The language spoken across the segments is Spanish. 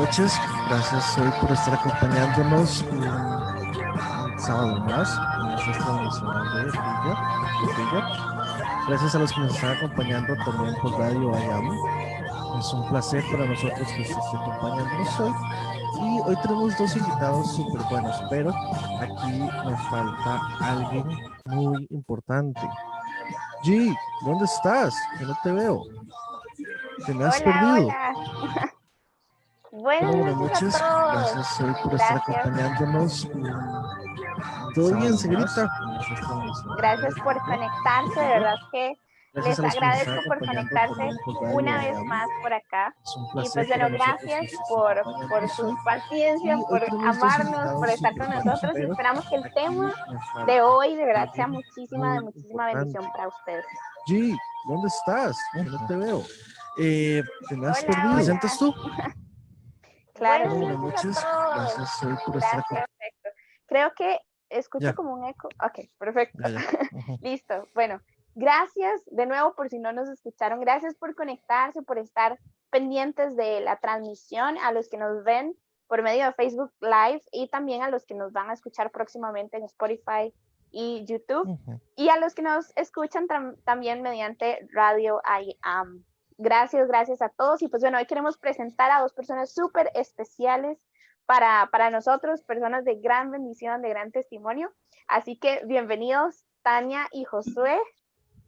noches, gracias hoy por estar acompañándonos un sábado más en esta transmisión de Brillo. Gracias a los que nos están acompañando también por Radio IAM. Es un placer para nosotros que usted esté acompañándonos hoy. Y hoy tenemos dos invitados súper buenos, pero aquí me falta alguien muy importante. G, ¿dónde estás? Que no te veo. Te me has perdido. Hola. Buenas noches a todos. Gracias hoy por estar acompañándonos. ¿Todo bien, señorita? Gracias por conectarse, de verdad que les agradezco por conectarse una vez más por acá. Y pues bueno, gracias por su paciencia, por amarnos, por estar con nosotros. Y esperamos que el tema de hoy de verdad sea muchísima bendición para ustedes. G, ¿dónde estás? Que no te veo. ¿Te me has perdido? Hola. ¿Presentas tú? Claro. Buenas noches. Gracias hoy por estar aquí. Perfecto. Creo que escucho como un eco. Ok, perfecto. Ya. Listo. Bueno, gracias de nuevo por si no nos escucharon. Gracias por conectarse, por estar pendientes de la transmisión, a los que nos ven por medio de Facebook Live y también a los que nos van a escuchar próximamente en Spotify y YouTube, y a los que nos escuchan también mediante Radio IAM. Gracias a todos. Y pues bueno, hoy queremos presentar a dos personas súper especiales para nosotros, personas de gran bendición, de gran testimonio. Así que bienvenidos, Tania y Josué.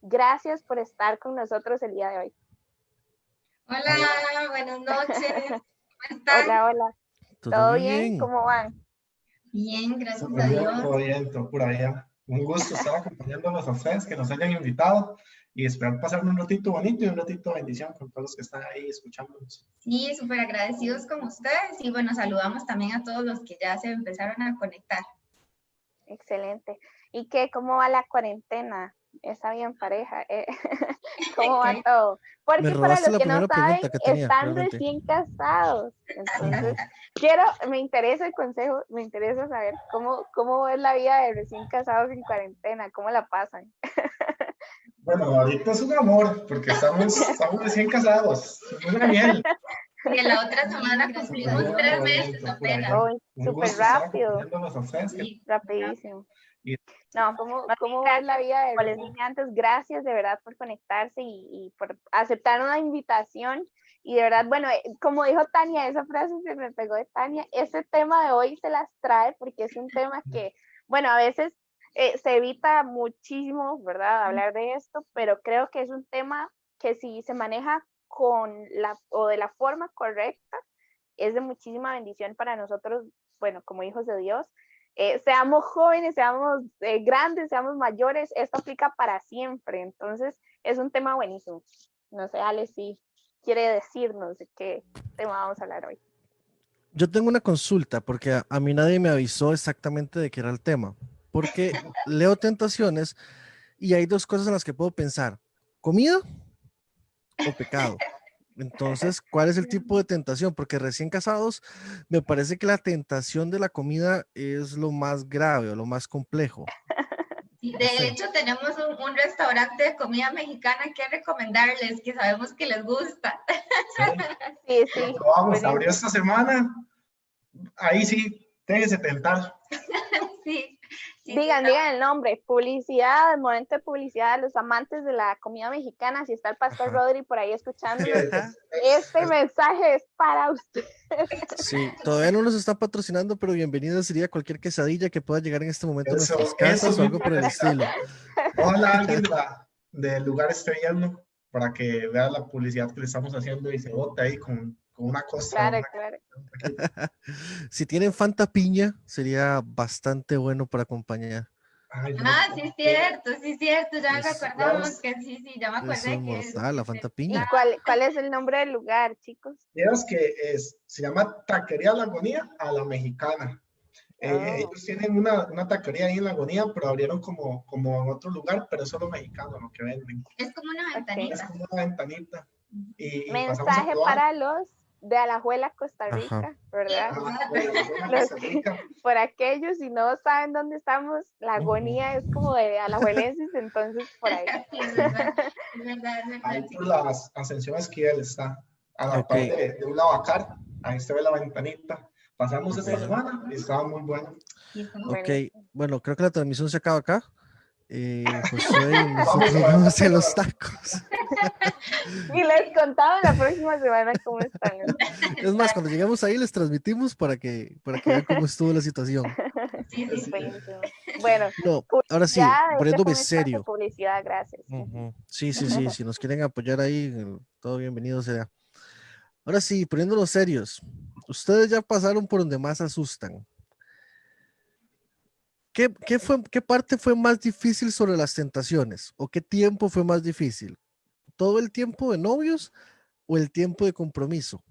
Gracias por estar con nosotros el día de hoy. Hola, buenas noches. ¿Cómo están? Hola. ¿Todo bien? ¿Cómo van? Bien, gracias a Dios. Todo bien, todo por allá. Un gusto estar acompañándonos a ustedes, que nos hayan invitado y esperar pasar un ratito bonito y un ratito de bendición con todos los que están ahí escuchándonos. Sí, súper agradecidos con ustedes y bueno, saludamos también a todos los que ya se empezaron a conectar. Excelente. ¿Y cómo va la cuarentena? ¿Está bien pareja? ¿Cómo va todo? Porque para los que no saben, están recién casados. Entonces, me interesa el consejo, me interesa saber cómo es la vida de recién casados en cuarentena, cómo la pasan. Bueno, ahorita es un amor, porque estamos recién casados. Muy bien. Y en la otra semana cumplimos 3 meses apenas. Súper rápido. Sí, rapidísimo. No, ¿cómo va la vida de los estudiantes? Gracias de verdad por conectarse y por aceptar una invitación. Y de verdad, bueno, como dijo Tania, esa frase se me pegó de Tania, ese tema de hoy se las trae porque es un tema que, bueno, a veces se evita muchísimo, ¿verdad?, hablar de esto, pero creo que es un tema que si se maneja de la forma correcta, es de muchísima bendición para nosotros, bueno, como hijos de Dios. Seamos jóvenes, seamos grandes, seamos mayores, esto aplica para siempre. Entonces, es un tema buenísimo. No sé, Ale, si quiere decirnos de qué tema vamos a hablar hoy. Yo tengo una consulta, porque a mí nadie me avisó exactamente de qué era el tema, porque leo Tentaciones y hay dos cosas en las que puedo pensar: comida o pecado. Entonces, ¿cuál es el tipo de tentación? Porque recién casados, me parece que la tentación de la comida es lo más grave o lo más complejo. Sí, de hecho, tenemos un restaurante de comida mexicana que recomendarles, que sabemos que les gusta. Sí. Vamos, abrió esta semana. Ahí sí, déjese tentar. Sí. Digan el nombre, publicidad, momento de publicidad a los amantes de la comida mexicana. Si está el pastor Rodri por ahí escuchando, este mensaje es para usted. Sí, todavía no nos está patrocinando, pero bienvenida sería cualquier quesadilla que pueda llegar en este momento a nuestras casas o algo por el estilo. Ojalá alguien del lugar esté viendo para que vea la publicidad que le estamos haciendo y se bote ahí con una cosa. Claro. Si tienen Fanta piña, sería bastante bueno para acompañar. Sí es cierto, ya nos acordamos que sí, ya me acordé. Es mortal, la Fanta piña. ¿Y cuál es el nombre del lugar, chicos? Vieras que se llama Taquería La Agonía a la Mexicana. Ellos tienen una taquería ahí en La Agonía, pero abrieron como en otro lugar, pero es solo mexicano lo que venden. Es como una ventanita. Es como una ventanita. Y mensaje para los de Alajuela, Costa Rica. Ajá. ¿Verdad? Por aquellos, si no saben dónde estamos, La Agonía es como de alajuelenses, entonces por ahí. Es verdad. Ahí por las Ascensión Esquivel está, a la parte de un lavacar. ahí se ve la ventanita. Pasamos esta Ok. semana y estaba muy bueno. Ok, bueno, creo que la transmisión se acaba acá. Josué y Vamos nosotros para vamos a los allá. tacos. Y les contaba la próxima semana cómo están. Es más, cuando lleguemos ahí les transmitimos para que vean cómo estuvo la situación. Sí, sí, sí. Buenísimo. Bueno, No, ahora sí, ya este fue poniéndome un espacio de serio. publicidad, gracias. Ujú. Sí, sí, sí, si nos quieren apoyar ahí, todo bienvenido sea. Ahora sí, poniéndonos serios. Ustedes ya pasaron por donde más asustan. ¿Qué parte fue más difícil sobre las tentaciones? ¿O qué tiempo fue más difícil? ¿Todo el tiempo de novios o el tiempo de compromiso?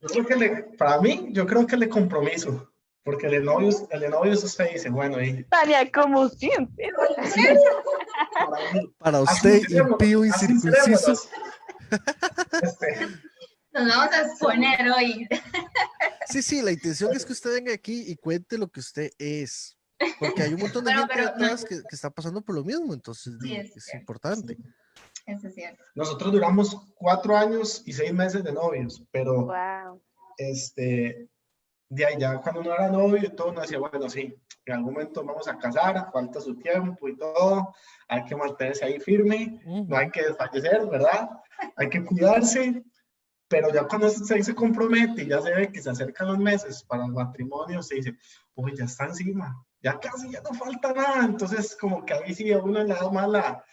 Yo creo que para mí, yo creo que el de compromiso, porque el de novios usted dice, bueno, y Tania, como siempre. para mí, Para usted, impío incircunciso. asincerémonos. Este, Nos vamos a exponer hoy. Sí, sí, la intención es que usted venga aquí y cuente lo que usted es. Porque hay un montón de Bueno, gente pero no, detrás que está pasando por lo mismo, entonces sí, es es cierto. importante. Eso es cierto. nosotros duramos 4 años y 6 meses de novios, pero Wow. de ahí ya cuando uno era novio y todo, uno decía, bueno, sí, en algún momento vamos a casar, falta su tiempo y todo, hay que mantenerse ahí firme, no hay que desfallecer, ¿verdad? Hay que cuidarse, pero ya cuando se compromete y ya se ve que se acercan los meses para el matrimonio, se dice, uy, ya está encima, ya casi, ya no falta nada, entonces como que ahí sí a uno le da más la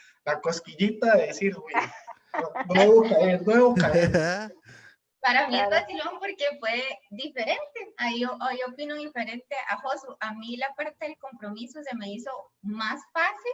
cosquillita de decir, uy, no debo caer, no debo caer. Para mí es Claro. vacilón porque fue diferente. Ahí yo opino diferente a Josu. A mí la parte del compromiso se me hizo más fácil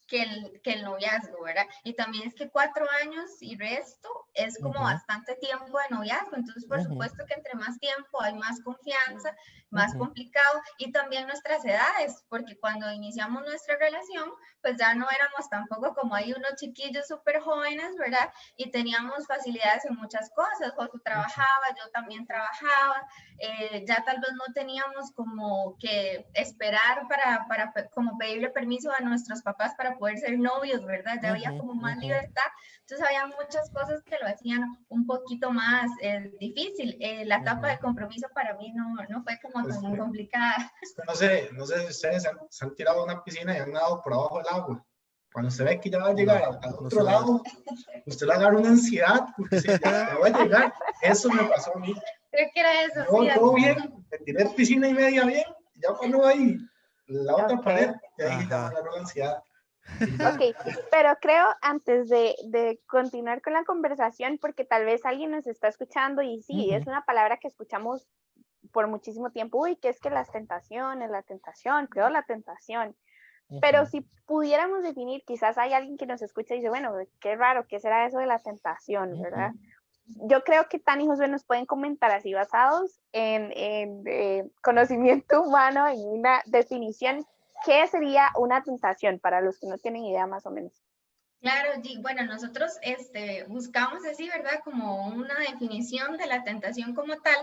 que el noviazgo, ¿verdad? Y también es que 4 años y resto es como bastante tiempo de noviazgo, entonces por supuesto que entre más tiempo hay más confianza, más complicado, y también nuestras edades, porque cuando iniciamos nuestra relación, pues ya no éramos tampoco como hay unos chiquillos súper jóvenes, ¿verdad? Y teníamos facilidades en muchas cosas, Josu trabajaba, yo también trabajaba, ya tal vez no teníamos como que esperar para como pedirle permiso a nuestros papás para poder ser novios, ¿verdad? Ya había como más libertad, entonces había muchas cosas que lo hacían un poquito más difícil. La etapa de compromiso para mí no fue como tan complicada. No sé si ustedes se han tirado a una piscina y han nadado por abajo del agua. Cuando se ve que ya va a llegar al otro lado, usted le agarra una ansiedad porque se ya va a llegar. Eso me pasó a mí. Creo que era eso. Yo, Sí, todo bien, me tiré piscina y media bien, ya cuando ahí la otra pared, ya ahí ya me agarró la ansiedad. Ok, pero creo antes de continuar con la conversación, porque tal vez alguien nos está escuchando y sí, es una palabra que escuchamos por muchísimo tiempo, uy, que es que las tentaciones, la tentación, creo la tentación. Pero si pudiéramos definir, quizás hay alguien que nos escucha y dice, bueno, qué raro, ¿qué será eso de la tentación, verdad? Yo creo que Tani y Josué nos pueden comentar así, basados en conocimiento humano, en una definición, ¿qué sería una tentación para los que no tienen idea más o menos? Claro, bueno, nosotros buscamos así, ¿verdad? Como una definición de la tentación como tal,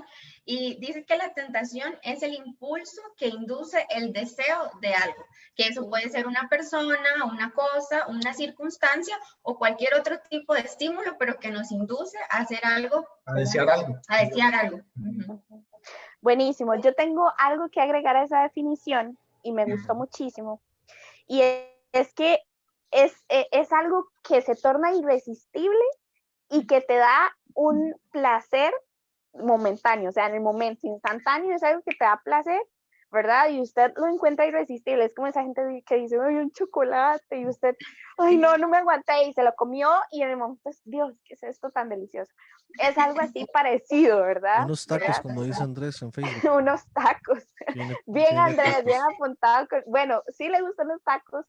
y dice que la tentación es el impulso que induce el deseo de algo, que eso puede ser una persona, una cosa, una circunstancia o cualquier otro tipo de estímulo, pero que nos induce a hacer algo. A desear algo. A desear algo. Buenísimo, yo tengo algo que agregar a esa definición y me gustó muchísimo, y es que es algo que se torna irresistible y que te da un placer momentáneo, o sea, en el momento instantáneo es algo que te da placer, ¿verdad? Y usted lo encuentra irresistible, es como esa gente que dice, ay, un chocolate, y usted, ay, no me aguanté, y se lo comió, y en el momento es, Dios, ¿qué es esto tan delicioso? Es algo así parecido, ¿verdad? Unos tacos, ¿verdad? como dice Andrés en Facebook. Unos tacos. Bien, Andrés, bien apuntado. Bueno, sí le gustan los tacos.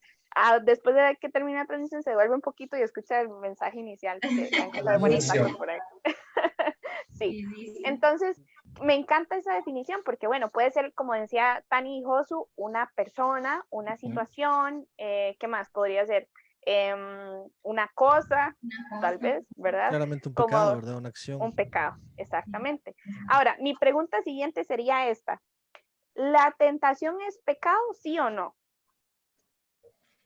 Después de que termine la transmisión se devuelve un poquito y escucha el mensaje inicial. Que buenos tacos por ahí. Sí. Entonces, me encanta esa definición porque, bueno, puede ser, como decía Tani y Josu, una persona, una situación, ¿qué más podría ser? Una cosa, tal vez, ¿verdad? Claramente un pecado, ¿verdad? Una acción. Un pecado, exactamente. Ahora, mi pregunta siguiente sería esta. ¿La tentación es pecado, sí o no?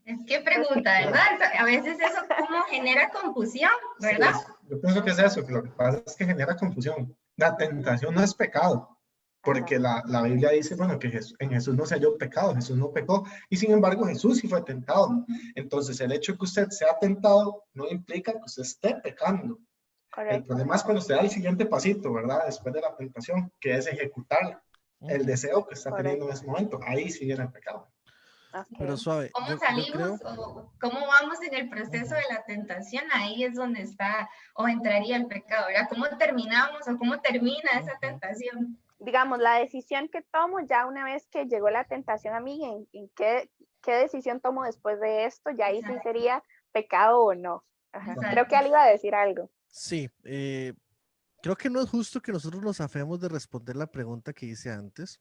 Es que pregunta, ¿verdad? A veces eso como genera confusión, ¿verdad? Sí, yo pienso que es eso, que lo que pasa es que genera confusión. La tentación no es pecado, porque la Biblia dice, bueno, que en Jesús no se halló pecado, Jesús no pecó, y sin embargo Jesús sí fue tentado. Entonces el hecho de que usted sea tentado no implica que usted esté pecando. Correcto. El problema es cuando usted da el siguiente pasito, ¿verdad? Después de la tentación, que es ejecutar el deseo que está teniendo en ese momento. Ahí sí viene el pecado. Okay. Pero suave. ¿Cómo yo salimos creo, o cómo vamos en el proceso de la tentación? Ahí es donde está o entraría el pecado, ¿verdad? ¿Cómo terminamos o cómo termina esa tentación? Digamos, la decisión que tomo ya una vez que llegó la tentación a mí, en qué decisión tomo después de esto, ya ahí sí sería pecado o no. Ajá. Creo que él iba a decir algo. sí, creo que no es justo que nosotros nos afemos de responder la pregunta que hice antes.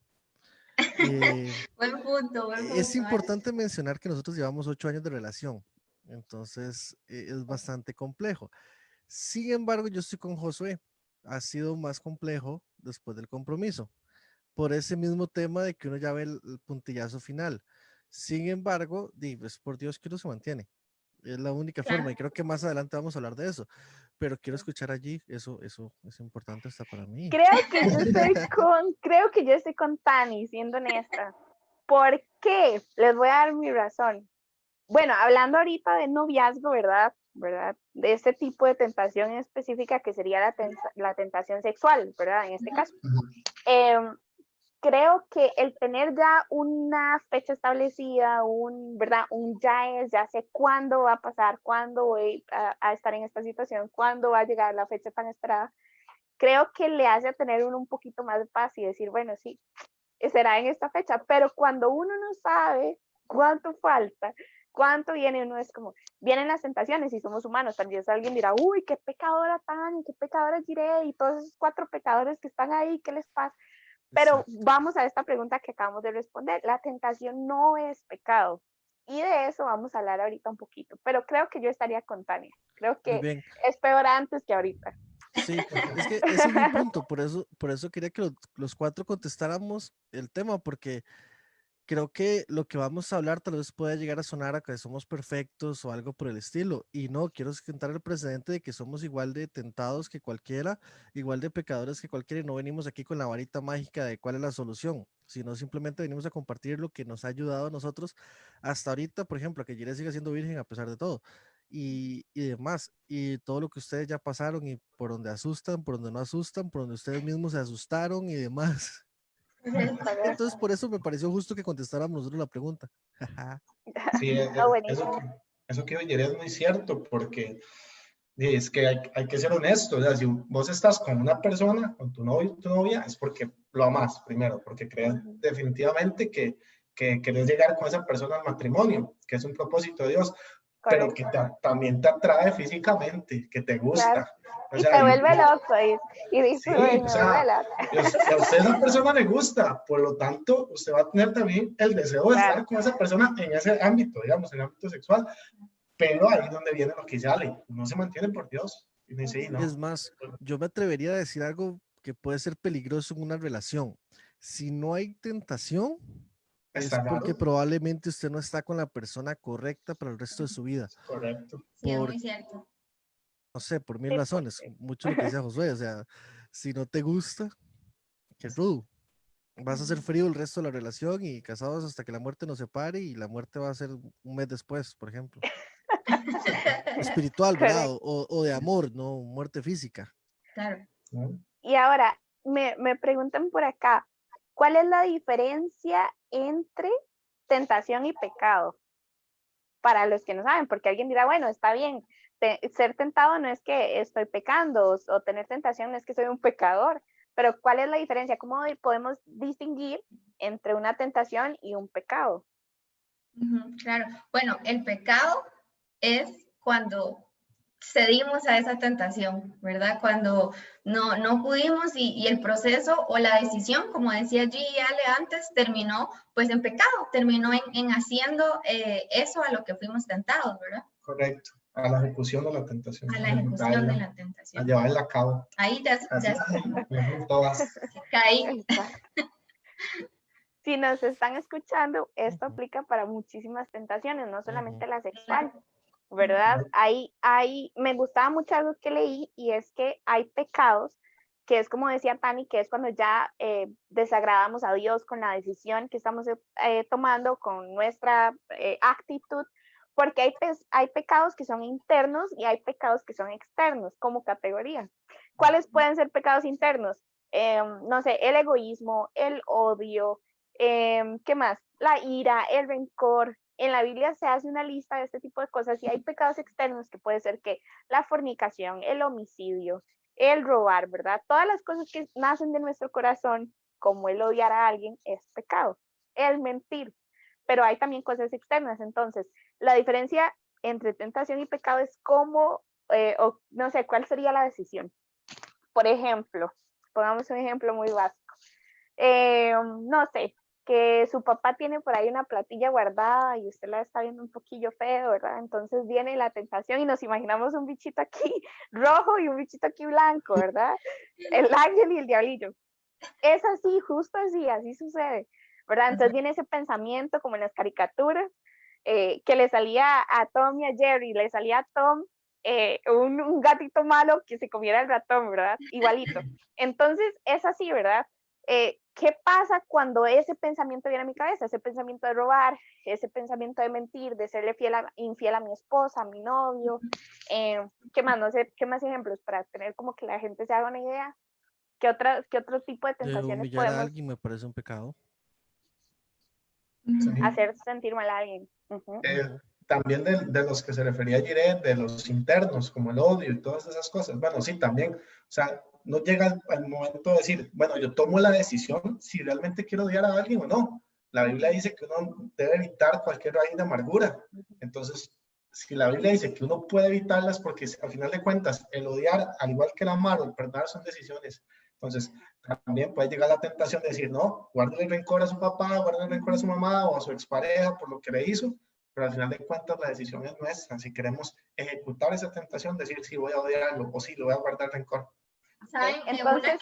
Buen punto. Es importante mencionar que nosotros llevamos 8 años de relación, entonces es bastante complejo. Sin embargo, yo estoy con Josué. Ha sido más complejo después del compromiso, por ese mismo tema de que uno ya ve el puntillazo final. Sin embargo, pues por Dios que uno se mantiene. Es la única forma y creo que más adelante vamos a hablar de eso. Pero quiero escuchar allí, eso es importante hasta para mí. Creo que yo estoy con Tani, siendo honesta. ¿Por qué? Les voy a dar mi razón. Bueno, hablando ahorita de noviazgo, ¿verdad? De este tipo de tentación específica que sería la tentación sexual, ¿verdad? En este caso. Creo que el tener ya una fecha establecida, ¿verdad? Ya sé cuándo va a pasar, cuándo voy a estar en esta situación, cuándo va a llegar la fecha tan esperada, creo que le hace tener uno un poquito más de paz y decir, bueno, sí, será en esta fecha, pero cuando uno no sabe cuánto falta, cuánto viene, uno es como, vienen las tentaciones y somos humanos, también alguien dirá, uy, qué pecadora Tani, qué pecadora Jiré, y todos esos 4 pecadores que están ahí, ¿qué les pasa? Pero vamos a esta pregunta que acabamos de responder. La tentación no es pecado. Y de eso vamos a hablar ahorita un poquito. Pero creo que yo estaría con Tania. Creo que es peor antes que ahorita. Sí, es que ese es mi punto. Por eso quería que los 4 contestáramos el tema, porque creo que lo que vamos a hablar tal vez pueda llegar a sonar a que somos perfectos o algo por el estilo. Y no, quiero sentar el precedente de que somos igual de tentados que cualquiera, igual de pecadores que cualquiera, y no venimos aquí con la varita mágica de cuál es la solución, sino simplemente venimos a compartir lo que nos ha ayudado a nosotros hasta ahorita, por ejemplo, a que Jiré siga siendo virgen a pesar de todo. Y demás, y todo lo que ustedes ya pasaron y por donde asustan, por donde no asustan, por donde ustedes mismos se asustaron y demás. Entonces, por eso me pareció justo que contestáramos nosotros la pregunta. Sí, eso que oye es muy cierto, porque es que hay que ser honesto. O sea, si vos estás con una persona, con tu novio o tu novia, es porque lo amas primero, porque crees definitivamente que querés llegar con esa persona al matrimonio, que es un propósito de Dios. Pero que también te atrae físicamente, que te gusta. Claro. O y sea, te vuelve loco. Y dice, sí, o sea, a usted esa persona le gusta, por lo tanto, usted va a tener también el deseo de estar con esa persona en ese ámbito, digamos, en el ámbito sexual. Pero ahí es donde viene lo que sale. No se mantiene por Dios. Y me dice, no. Es más, yo me atrevería a decir algo que puede ser peligroso en una relación. Si no hay tentación, es porque probablemente usted no está con la persona correcta para el resto de su vida. Correcto. Sí, es muy cierto. No sé, por 1000 razones. Mucho lo que decía Josué, o sea, si no te gusta, qué rudo. Vas a hacer frío el resto de la relación y casados hasta que la muerte nos separe, y la muerte va a ser un mes después, por ejemplo. Espiritual, ¿verdad? O de amor, no muerte física. Claro. Y ahora, me preguntan por acá, ¿cuál es la diferencia entre tentación y pecado? Para los que no saben, porque alguien dirá, bueno, está bien, ser tentado no es que estoy pecando, o tener tentación no es que soy un pecador, pero ¿cuál es la diferencia? ¿Cómo podemos distinguir entre una tentación y un pecado? Claro, bueno, el pecado es cuando cedimos a esa tentación, ¿verdad? Cuando no pudimos y el proceso o la decisión, como decía G y Ale antes, terminó pues en pecado, terminó en haciendo eso a lo que fuimos tentados, ¿verdad? Correcto, a la ejecución de la tentación. A la ejecución de la tentación. A llevarla a cabo. Ahí ya todas. caí. si nos están escuchando, esto Ujú. aplica para muchísimas tentaciones, no solamente Ujú. la sexual, ¿verdad? Me gustaba mucho algo que leí y es que hay pecados, que es como decía Tani, que es cuando ya desagradamos a Dios con la decisión que estamos tomando, con nuestra actitud, porque hay pecados que son internos y hay pecados que son externos como categoría. ¿Cuáles pueden ser pecados internos? No sé, el egoísmo, el odio, ¿qué más? La ira, el rencor. En la Biblia se hace una lista de este tipo de cosas y hay pecados externos que puede ser que la fornicación, el homicidio, el robar, ¿verdad? Todas las cosas que nacen de nuestro corazón, como el odiar a alguien, es pecado. El mentir. Pero hay también cosas externas. Entonces, la diferencia entre tentación y pecado es cómo, o no sé, cuál sería la decisión. Por ejemplo, pongamos un ejemplo muy básico. No sé, que su papá tiene por ahí una platilla guardada y usted la está viendo un poquillo feo, ¿verdad? Entonces viene la tentación y nos imaginamos un bichito aquí rojo y un bichito aquí blanco, ¿verdad? El ángel y el diablillo. Es así, justo así sucede, ¿verdad? Entonces viene ese pensamiento como en las caricaturas, que le salía a Tom y a Jerry, le salía a Tom un gatito malo que se comiera el ratón, ¿verdad? Igualito. Entonces es así, ¿verdad? ¿Qué pasa cuando ese pensamiento viene a mi cabeza? Ese pensamiento de robar, ese pensamiento de mentir, de serle infiel a mi esposa, a mi novio. ¿Qué más? No sé, ¿qué más ejemplos para tener como que la gente se haga una idea? ¿Qué otro tipo de De tentaciones humillar a podemos alguien me parece un pecado. Sí. hacer sentir mal a alguien? Uh-huh. Eh, también de los que se refería Jiret, de los internos, como el odio y todas esas cosas. Bueno, sí, también, o sea, no llega al momento de decir, bueno, yo tomo la decisión si realmente quiero odiar a alguien o no. La Biblia dice que uno debe evitar cualquier raíz de amargura. Entonces, si la Biblia dice que uno puede evitarlas, porque al final de cuentas, el odiar, al igual que el amar o el perdonar, son decisiones. Entonces, también puede llegar la tentación de decir, no, guarde el rencor a su papá, guarde el rencor a su mamá o a su expareja por lo que le hizo, pero al final de cuentas la decisión es nuestra. Si queremos ejecutar esa tentación, decir si voy a odiarlo o si lo voy a guardar rencor. ¿Saben? Entonces,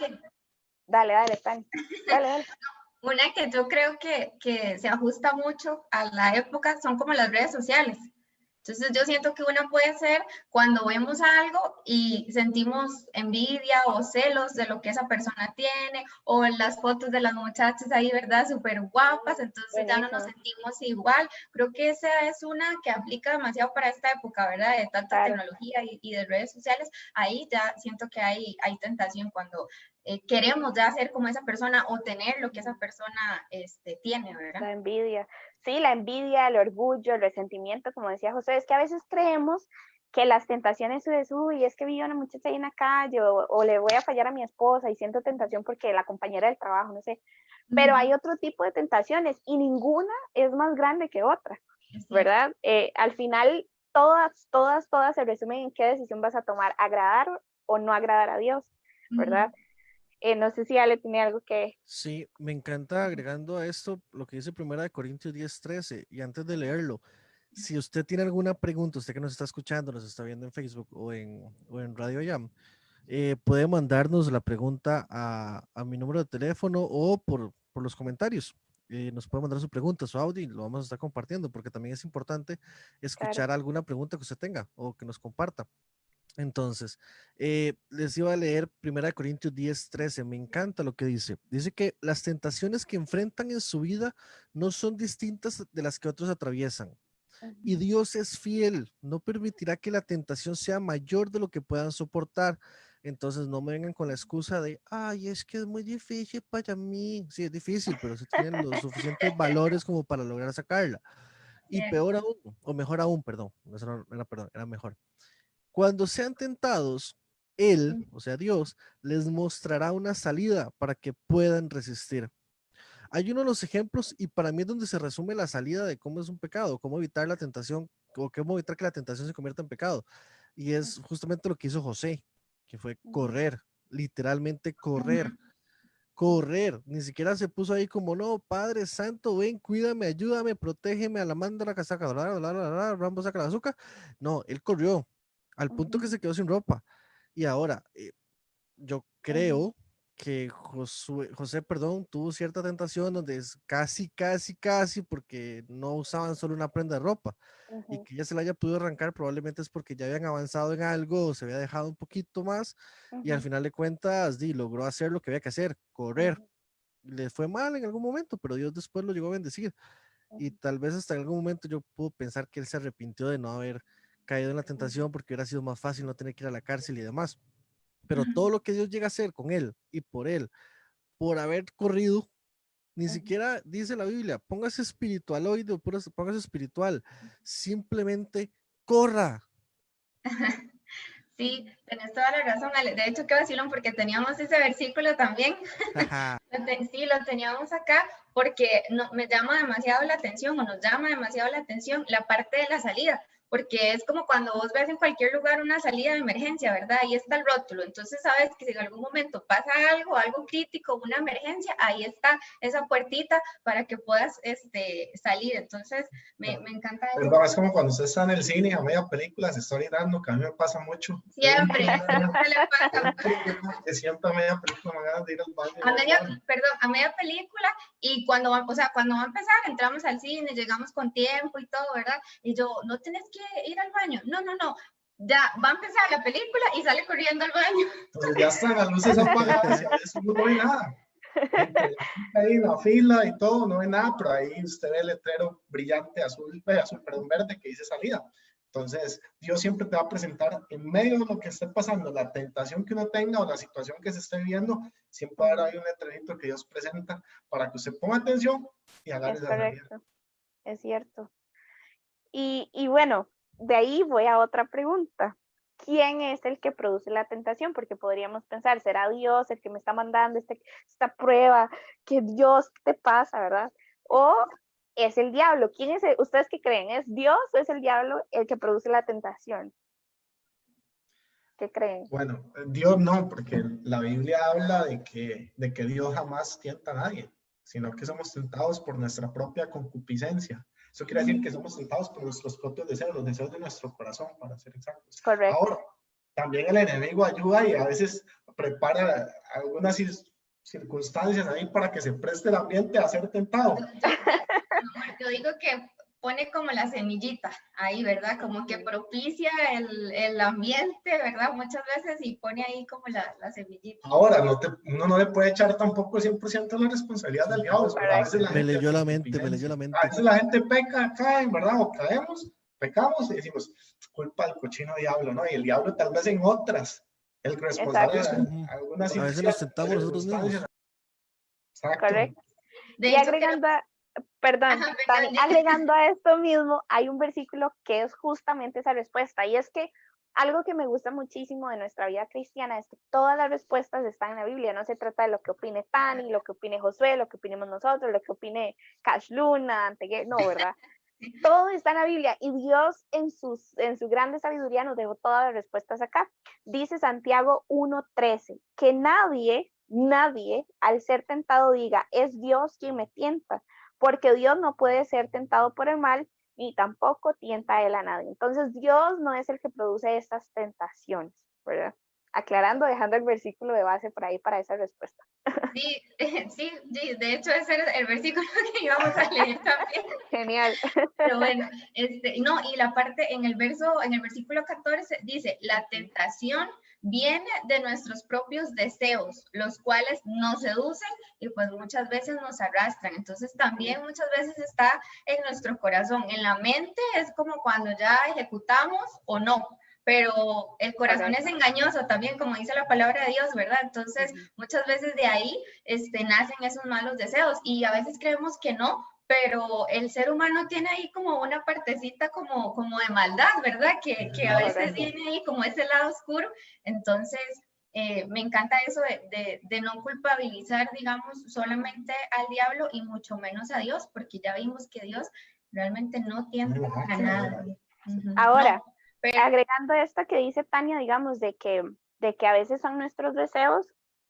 dale, Tani. Dale. Una que yo creo que se ajusta mucho a la época son como las redes sociales. Entonces yo siento que una puede ser cuando vemos algo y sentimos envidia o celos de lo que esa persona tiene, o las fotos de las muchachas ahí, ¿verdad? Súper guapas, entonces ya no nos sentimos igual. Creo que esa es una que aplica demasiado para esta época, ¿verdad? De tanta tecnología y de redes sociales. Ahí ya siento que hay tentación cuando queremos ya ser como esa persona o tener lo que esa persona tiene, ¿verdad? La envidia. Sí, la envidia, el orgullo, el resentimiento, como decía José, es que a veces creemos que las tentaciones es, uy, es que vi a una muchacha ahí en la calle o le voy a fallar a mi esposa y siento tentación porque la compañera del trabajo, no sé. Pero hay otro tipo de tentaciones y ninguna es más grande que otra, ¿verdad? Al final, todas se resumen en qué decisión vas a tomar, agradar o no agradar a Dios, ¿verdad? No sé si Ale tiene algo que... Sí, me encanta agregando a esto lo que dice 1 Corintios 10:13 y antes de leerlo, si usted tiene alguna pregunta, usted que nos está escuchando, nos está viendo en Facebook o en Radio Jam, puede mandarnos la pregunta a mi número de teléfono o por los comentarios. Nos puede mandar su pregunta, su audio y lo vamos a estar compartiendo porque también es importante escuchar alguna pregunta que usted tenga o que nos comparta. Entonces, les iba a leer 1 Corintios 10:13. Me encanta lo que dice. Dice que las tentaciones que enfrentan en su vida no son distintas de las que otros atraviesan. Y Dios es fiel, no permitirá que la tentación sea mayor de lo que puedan soportar. Entonces no me vengan con la excusa de, ay, es que es muy difícil para mí. Sí, es difícil, pero si tienen los suficientes valores como para lograr sacarla. Y peor aún, o mejor aún, perdón, eso no era perdón, era mejor. Cuando sean tentados, Él, o sea, Dios, les mostrará una salida para que puedan resistir. Hay uno de los ejemplos y para mí es donde se resume la salida de cómo es un pecado, cómo evitar la tentación o cómo evitar que la tentación se convierta en pecado. Y es justamente lo que hizo José, que fue correr, literalmente correr. Ni siquiera se puso ahí como, no, Padre Santo, ven, cuídame, ayúdame, protégeme, a la manda la casaca, Rambo saca la azúcar. No, él corrió al punto que se quedó sin ropa. Y ahora, yo creo que José, perdón, tuvo cierta tentación donde es casi, porque no usaban solo una prenda de ropa y que ya se la haya podido arrancar probablemente es porque ya habían avanzado en algo o se había dejado un poquito más y al final de cuentas logró hacer lo que había que hacer, correr. Le fue mal en algún momento, pero Dios después lo llegó a bendecir y tal vez hasta en algún momento yo puedo pensar que él se arrepintió de no haber caído en la tentación porque hubiera sido más fácil no tener que ir a la cárcel y demás. Pero todo lo que Dios llega a hacer con él y por él, por haber corrido, ni siquiera dice la Biblia, póngase espiritualoide o póngase espiritual, simplemente corra. Sí, tenés toda la razón, Ale. De hecho, qué vacilón, porque teníamos ese versículo también. Sí, lo teníamos acá porque me llama demasiado la atención, o nos llama demasiado la atención la parte de la salida, porque es como cuando vos ves en cualquier lugar una salida de emergencia, ¿verdad? Ahí está el rótulo, entonces sabes que si en algún momento pasa algo crítico, una emergencia, ahí está esa puertita para que puedas salir. Entonces, me encanta eso. Perdón, es como cuando usted está en el cine a media película, se está orinando, que a mí me pasa mucho. Siempre le pasa. Que siempre a media película me ganas de ir al baño. A media película, y cuando va a empezar, entramos al cine, llegamos con tiempo y todo, ¿verdad? Y yo, no tenés que ir al baño. No. Ya va a empezar la película y sale corriendo al baño. Entonces ya están las luces apagadas y a veces no ve nada. Ahí en la fila y todo, no ve nada, pero ahí usted ve el letrero brillante verde que dice salida. Entonces, Dios siempre te va a presentar en medio de lo que esté pasando, la tentación que uno tenga o la situación que se esté viviendo, siempre va a haber un letrerito que Dios presenta para que usted ponga atención y agarre esa salida. Es cierto. Y bueno, de ahí voy a otra pregunta. ¿Quién es el que produce la tentación? Porque podríamos pensar, ¿será Dios el que me está mandando esta prueba? ¿Qué Dios te pasa, verdad? ¿O es el diablo? ¿Quién es ¿Ustedes qué creen? ¿Es Dios o es el diablo el que produce la tentación? ¿Qué creen? Bueno, Dios no, porque la Biblia habla de que Dios jamás tienta a nadie, sino que somos tentados por nuestra propia concupiscencia. Eso quiere decir que somos tentados por nuestros propios deseos, los deseos de nuestro corazón, para ser exactos. Correcto. Ahora, también el enemigo ayuda y a veces prepara algunas circunstancias ahí para que se preste el ambiente a ser tentado. Yo digo que pone como la semillita ahí, ¿verdad? Como que propicia el ambiente, ¿verdad? Muchas veces y pone ahí como la semillita. Ahora, uno no le puede echar tampoco 100% la responsabilidad del diablo. A veces la me leyó la mente. A veces la gente peca, cae, ¿verdad? O caemos, pecamos y decimos, culpa del cochino diablo, ¿no? Y el diablo tal vez en otras. El responsable es algunas a veces nos tentamos nosotros mismos. Exacto. Correcto. Y agregando agregando a esto mismo, hay un versículo que es justamente esa respuesta, y es que algo que me gusta muchísimo de nuestra vida cristiana es que todas las respuestas están en la Biblia. No se trata de lo que opine Tani, lo que opine Josué, lo que opinemos nosotros, lo que opine Cash Luna, no, ¿verdad? Todo está en la Biblia y Dios en su grande sabiduría nos dejó todas las respuestas acá. Dice Santiago 1:13, que nadie al ser tentado diga, es Dios quien me tienta, porque Dios no puede ser tentado por el mal, ni tampoco tienta a él a nadie. Entonces Dios no es el que produce estas tentaciones, ¿verdad? Aclarando, dejando el versículo de base por ahí para esa respuesta. Sí, de hecho ese era el versículo que íbamos a leer también. Genial. Pero bueno, no, y la parte en el versículo 14 dice, la tentación viene de nuestros propios deseos, los cuales nos seducen y pues muchas veces nos arrastran. Entonces también muchas veces está en nuestro corazón. En la mente es como cuando ya ejecutamos o no, pero el corazón es engañoso también, como dice la palabra de Dios, ¿verdad? Entonces muchas veces de ahí nacen esos malos deseos y a veces creemos que no, pero el ser humano tiene ahí como una partecita como de maldad, ¿verdad? Que a veces tiene ahí como ese lado oscuro. Entonces, me encanta eso de no culpabilizar, digamos, solamente al diablo y mucho menos a Dios, porque ya vimos que Dios realmente no tiende a nada. Ahora, agregando esto que dice Tania, digamos, de que a veces son nuestros deseos,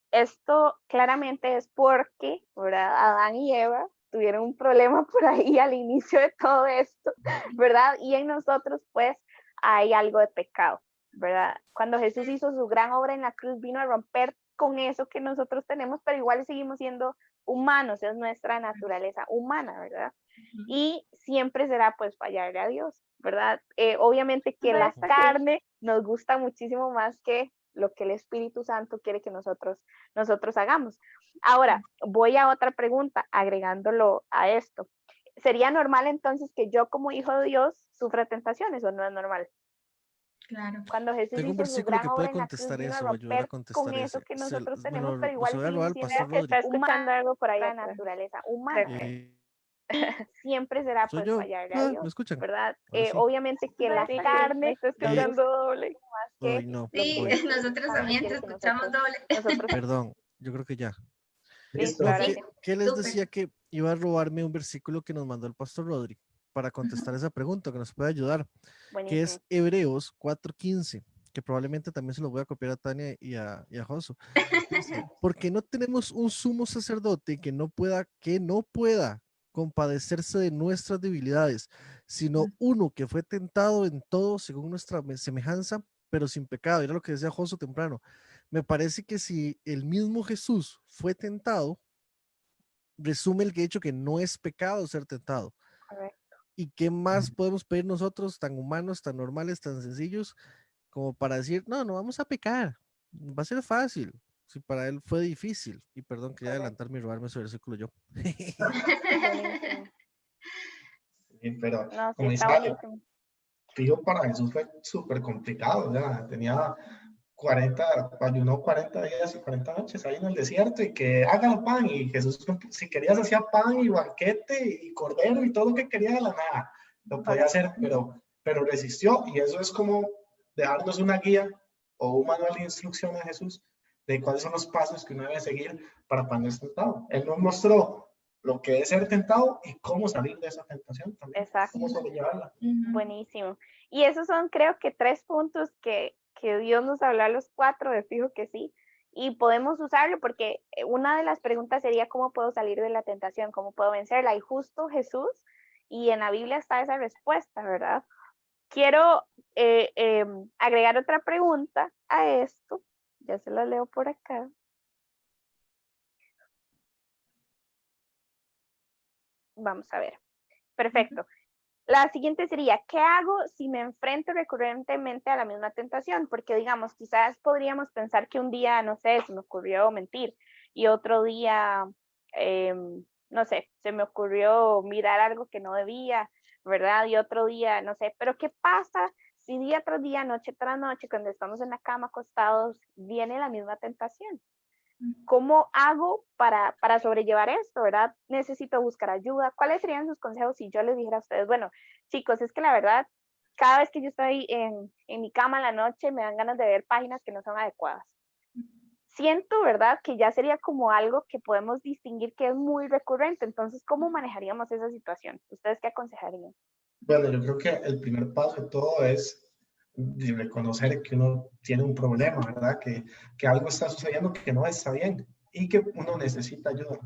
esto claramente es porque, ¿verdad? Adán y Eva tuvieron un problema por ahí al inicio de todo esto, ¿verdad? Y en nosotros, pues, hay algo de pecado, ¿verdad? Cuando Jesús hizo su gran obra en la cruz, vino a romper con eso que nosotros tenemos, pero igual seguimos siendo humanos, es nuestra naturaleza humana, ¿verdad? Y siempre será pues fallarle a Dios, ¿verdad? Obviamente que la carne nos gusta muchísimo más que lo que el Espíritu Santo quiere que nosotros hagamos. Ahora, voy a otra pregunta, agregándolo a esto. ¿Sería normal entonces que yo como hijo de Dios sufra tentaciones o no es normal? Claro. Cuando Jesús Tengo un hizo su versículo gran que obra puede en la cruz, contestar vino a eso o ayudar a romper con contestar eso ese. que nosotros Me tenemos, lo, pero igual se lo voy a seguimos al siendo pastor que está Rodri. escuchando algo por ahí, la naturaleza humana. Siempre será Soy pues yo. fallarle a ¿Me Dios, escuchan? ¿verdad? Ahora sí. Obviamente que la carne está escuchando doble más que Ay, no. lo Sí, que el Voy. nosotros Santo también te quiere que escuchamos doble. Perdón, yo creo que ya. Listo, No, ahora Sí, sí. ¿qué les súper. decía que iba a robarme un versículo que nos mandó el pastor Rodri para contestar esa pregunta, que nos puede ayudar, que es Buenísimo. Hebreos 4:15, que probablemente también se lo voy a copiar a Tania y a Josu. Dice, porque no tenemos un sumo sacerdote que no pueda compadecerse de nuestras debilidades, sino uno que fue tentado en todo según nuestra semejanza, pero sin pecado. Era lo que decía Josu temprano. Me parece que si el mismo Jesús fue tentado, resume el hecho que no es pecado ser tentado. Correcto. ¿Y qué más podemos pedir nosotros, tan humanos, tan normales, tan sencillos, como para decir, no, no vamos a pecar, va a ser fácil? Si para él fue difícil. Y perdón, quería adelantarme y robarme ese versículo yo. Buenísimo. Sí, pero No, sí, como dice está Ale, buenísimo. fijo, para Jesús fue súper complicado, ya tenía 40, ayunó 40 días y 40 noches ahí en el desierto y que hagan pan y Jesús, si querías, hacía pan y banquete y cordero y todo lo que quería de la nada, lo podía hacer, pero resistió, y eso es como de darnos una guía o un manual de instrucción a Jesús de cuáles son los pasos que uno debe seguir para cuando es tentado. Él nos mostró lo que es ser tentado y cómo salir de esa tentación también, Exacto. cómo sobrellevarla. Buenísimo. Y esos son, creo que 3 puntos que Dios nos habló a los 4, de fijo que sí. Y podemos usarlo porque una de las preguntas sería cómo puedo salir de la tentación, cómo puedo vencerla. Y justo Jesús, y en la Biblia está esa respuesta, ¿verdad? Quiero agregar otra pregunta a esto. Ya se la leo por acá. Vamos a ver. Perfecto. La siguiente sería, ¿qué hago si me enfrento recurrentemente a la misma tentación? Porque, digamos, quizás podríamos pensar que un día, no sé, se me ocurrió mentir y otro día, no sé, se me ocurrió mirar algo que no debía, ¿verdad? Y otro día, no sé, pero ¿qué pasa si día tras día, noche tras noche, cuando estamos en la cama acostados, viene la misma tentación? ¿Cómo hago para sobrellevar esto, verdad? Necesito buscar ayuda. ¿Cuáles serían sus consejos si yo les dijera a ustedes, bueno, chicos, es que la verdad, cada vez que yo estoy en mi cama en la noche, me dan ganas de ver páginas que no son adecuadas? Siento, ¿verdad?, que ya sería como algo que podemos distinguir que es muy recurrente. Entonces, ¿cómo manejaríamos esa situación? ¿Ustedes qué aconsejarían? Bueno, yo creo que el primer paso de todo es reconocer que uno tiene un problema, ¿verdad? Que algo está sucediendo que no está bien y que uno necesita ayuda.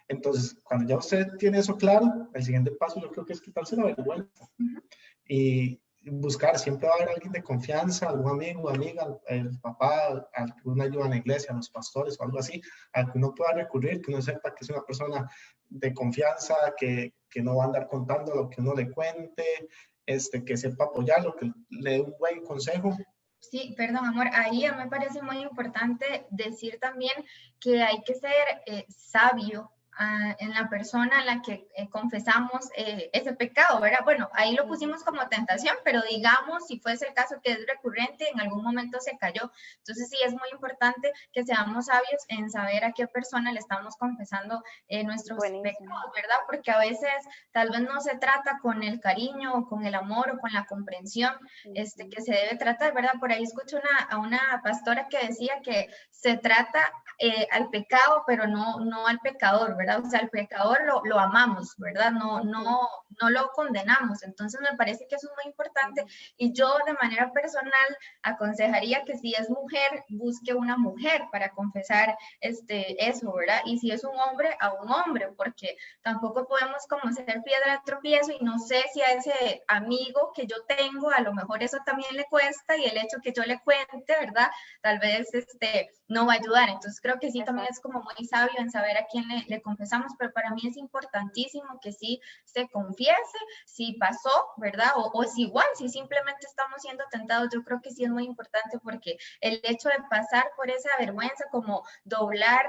Entonces, cuando ya usted tiene eso claro, el siguiente paso yo creo que es quitarse la vergüenza y buscar, siempre va a haber alguien de confianza, algún amigo, amiga, el papá, alguna ayuda en la iglesia, los pastores o algo así, al que uno pueda recurrir, que uno sepa que es una persona de confianza, que no va a andar contando lo que uno le cuente, que sepa apoyarlo, que le dé un buen consejo. Sí, perdón, amor, ahí me parece muy importante decir también que hay que ser sabio en la persona a la que confesamos ese pecado, ¿verdad? Bueno, ahí lo pusimos como tentación, pero digamos, si fuese el caso que es recurrente, en algún momento se cayó. Entonces sí, es muy importante que seamos sabios en saber a qué persona le estamos confesando nuestros pecados, ¿verdad? Porque a veces tal vez no se trata con el cariño o con el amor o con la comprensión que se debe tratar, ¿verdad? Por ahí escucho a una pastora que decía que se trata al pecado, pero no al pecador, ¿verdad? ¿verdad? O sea, el pecador lo amamos, ¿verdad? No lo condenamos. Entonces me parece que eso es muy importante y yo de manera personal aconsejaría que si es mujer, busque una mujer para confesar eso, ¿verdad? Y si es un hombre, a un hombre, porque tampoco podemos como ser piedra de tropiezo y no sé si a ese amigo que yo tengo, a lo mejor eso también le cuesta y el hecho que yo le cuente, ¿verdad? Tal vez no va a ayudar. Entonces creo que sí también es como muy sabio en saber a quién le confesamos, pero para mí es importantísimo que sí se confiese, si pasó, ¿verdad? O si igual, si simplemente estamos siendo tentados, yo creo que sí es muy importante porque el hecho de pasar por esa vergüenza, como doblar,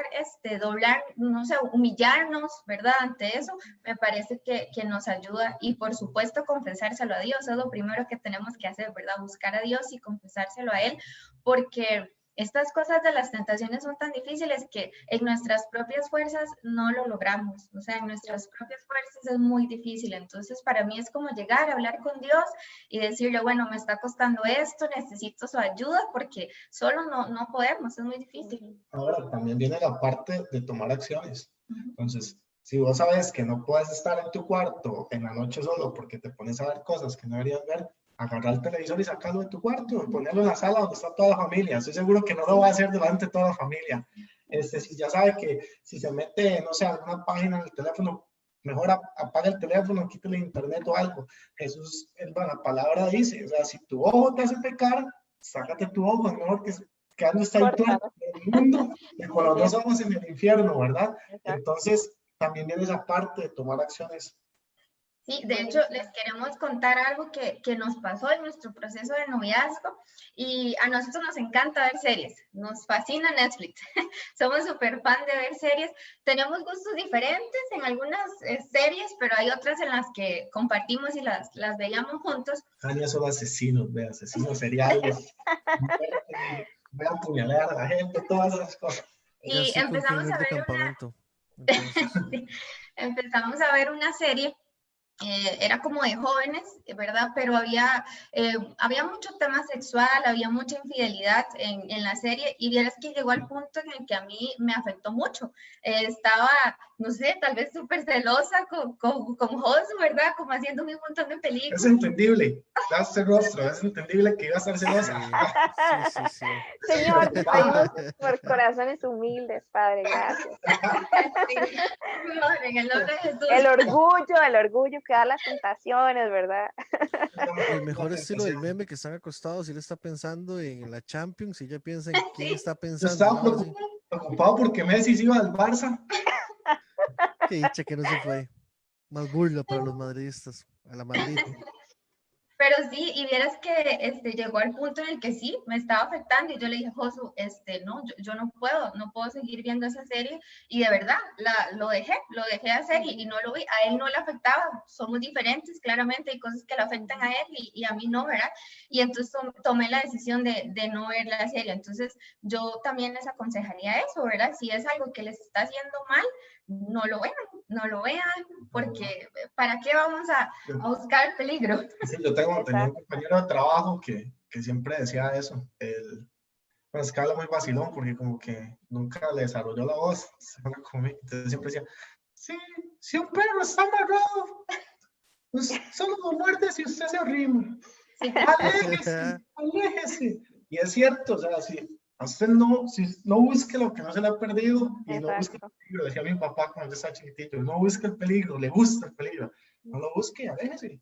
no sé, humillarnos, ¿verdad? Ante eso, me parece que nos ayuda y por supuesto confesárselo a Dios, es lo primero que tenemos que hacer, ¿verdad? Buscar a Dios y confesárselo a Él, porque estas cosas de las tentaciones son tan difíciles que en nuestras propias fuerzas no lo logramos, o sea, en nuestras propias fuerzas es muy difícil, entonces para mí es como llegar a hablar con Dios y decirle, bueno, me está costando esto, necesito su ayuda porque solo no podemos, es muy difícil. Ahora, también viene la parte de tomar acciones. Entonces, si vos sabes que no puedes estar en tu cuarto en la noche solo porque te pones a ver cosas que no deberías ver, agarrar el televisor y sacarlo de tu cuarto, ponerlo en la sala donde está toda la familia. Estoy seguro que no lo va a hacer delante de toda la familia. Si ya sabe que si se mete, no sé, alguna página en el teléfono, mejor apaga el teléfono, quítale internet o algo. Jesús, la palabra dice, o sea, si tu ojo te hace pecar, sácate tu ojo, es mejor que quedando está ahí todo el mundo y con los dos ojos en el infierno, ¿verdad? Entonces, también viene esa parte de tomar acciones. Sí, de hecho, les queremos contar algo que nos pasó en nuestro proceso de noviazgo y a nosotros nos encanta ver series, nos fascina Netflix, somos súper fan de ver series, tenemos gustos diferentes en algunas series, pero hay otras en las que compartimos y las veíamos juntos. Tania son asesinos, asesinos seriales, voy a apuñalar a la gente, todas esas cosas. Y empezamos a ver sí, empezamos a ver una serie. Era como de jóvenes, ¿verdad? Pero había mucho tema sexual, había mucha infidelidad en la serie y vieras que llegó al punto en el que a mí me afectó mucho. Estaba, no sé, tal vez súper celosa con Josu, ¿verdad? Como haciendo un montón de películas. Es entendible, das el rostro, es entendible que iba a estar celosa. Sí. Señor, pedimos por corazones humildes, Padre, gracias. Sí. En el nombre de Jesús. El orgullo que da las tentaciones, ¿verdad? El mejor estilo del meme que están acostados y él está pensando en la Champions y ella piensa en quién está Yo pensando. estaba preocupado porque Messi se iba al Barça. Qué dicha que no se fue. Más burla para los madridistas. A la Madrid. Pero sí, y vieras que llegó al punto en el que sí, me estaba afectando y yo le dije, Josu, no, yo no puedo seguir viendo esa serie y de verdad, lo dejé de hacer y no lo vi, a él no le afectaba, somos diferentes, claramente hay cosas que le afectan a él y a mí no, ¿verdad? Y entonces tomé la decisión de no ver la serie, entonces yo también les aconsejaría eso, ¿verdad? Si es algo que les está haciendo mal, no lo vean, porque ¿para qué vamos a buscar el peligro? Sí, yo tenía un compañero de trabajo que siempre decía eso, pues que habla muy vacilón, porque como que nunca le desarrolló la voz, entonces siempre decía, sí, si un perro está amarrado, pues solo lo muerde si usted se arrima, sí. Aléjese, y es cierto, o sea, si usted no busque lo que no se le ha perdido, y no busque el peligro, decía mi papá cuando estaba chiquitito, no busque el peligro, le gusta el peligro, no lo busque, aléjese.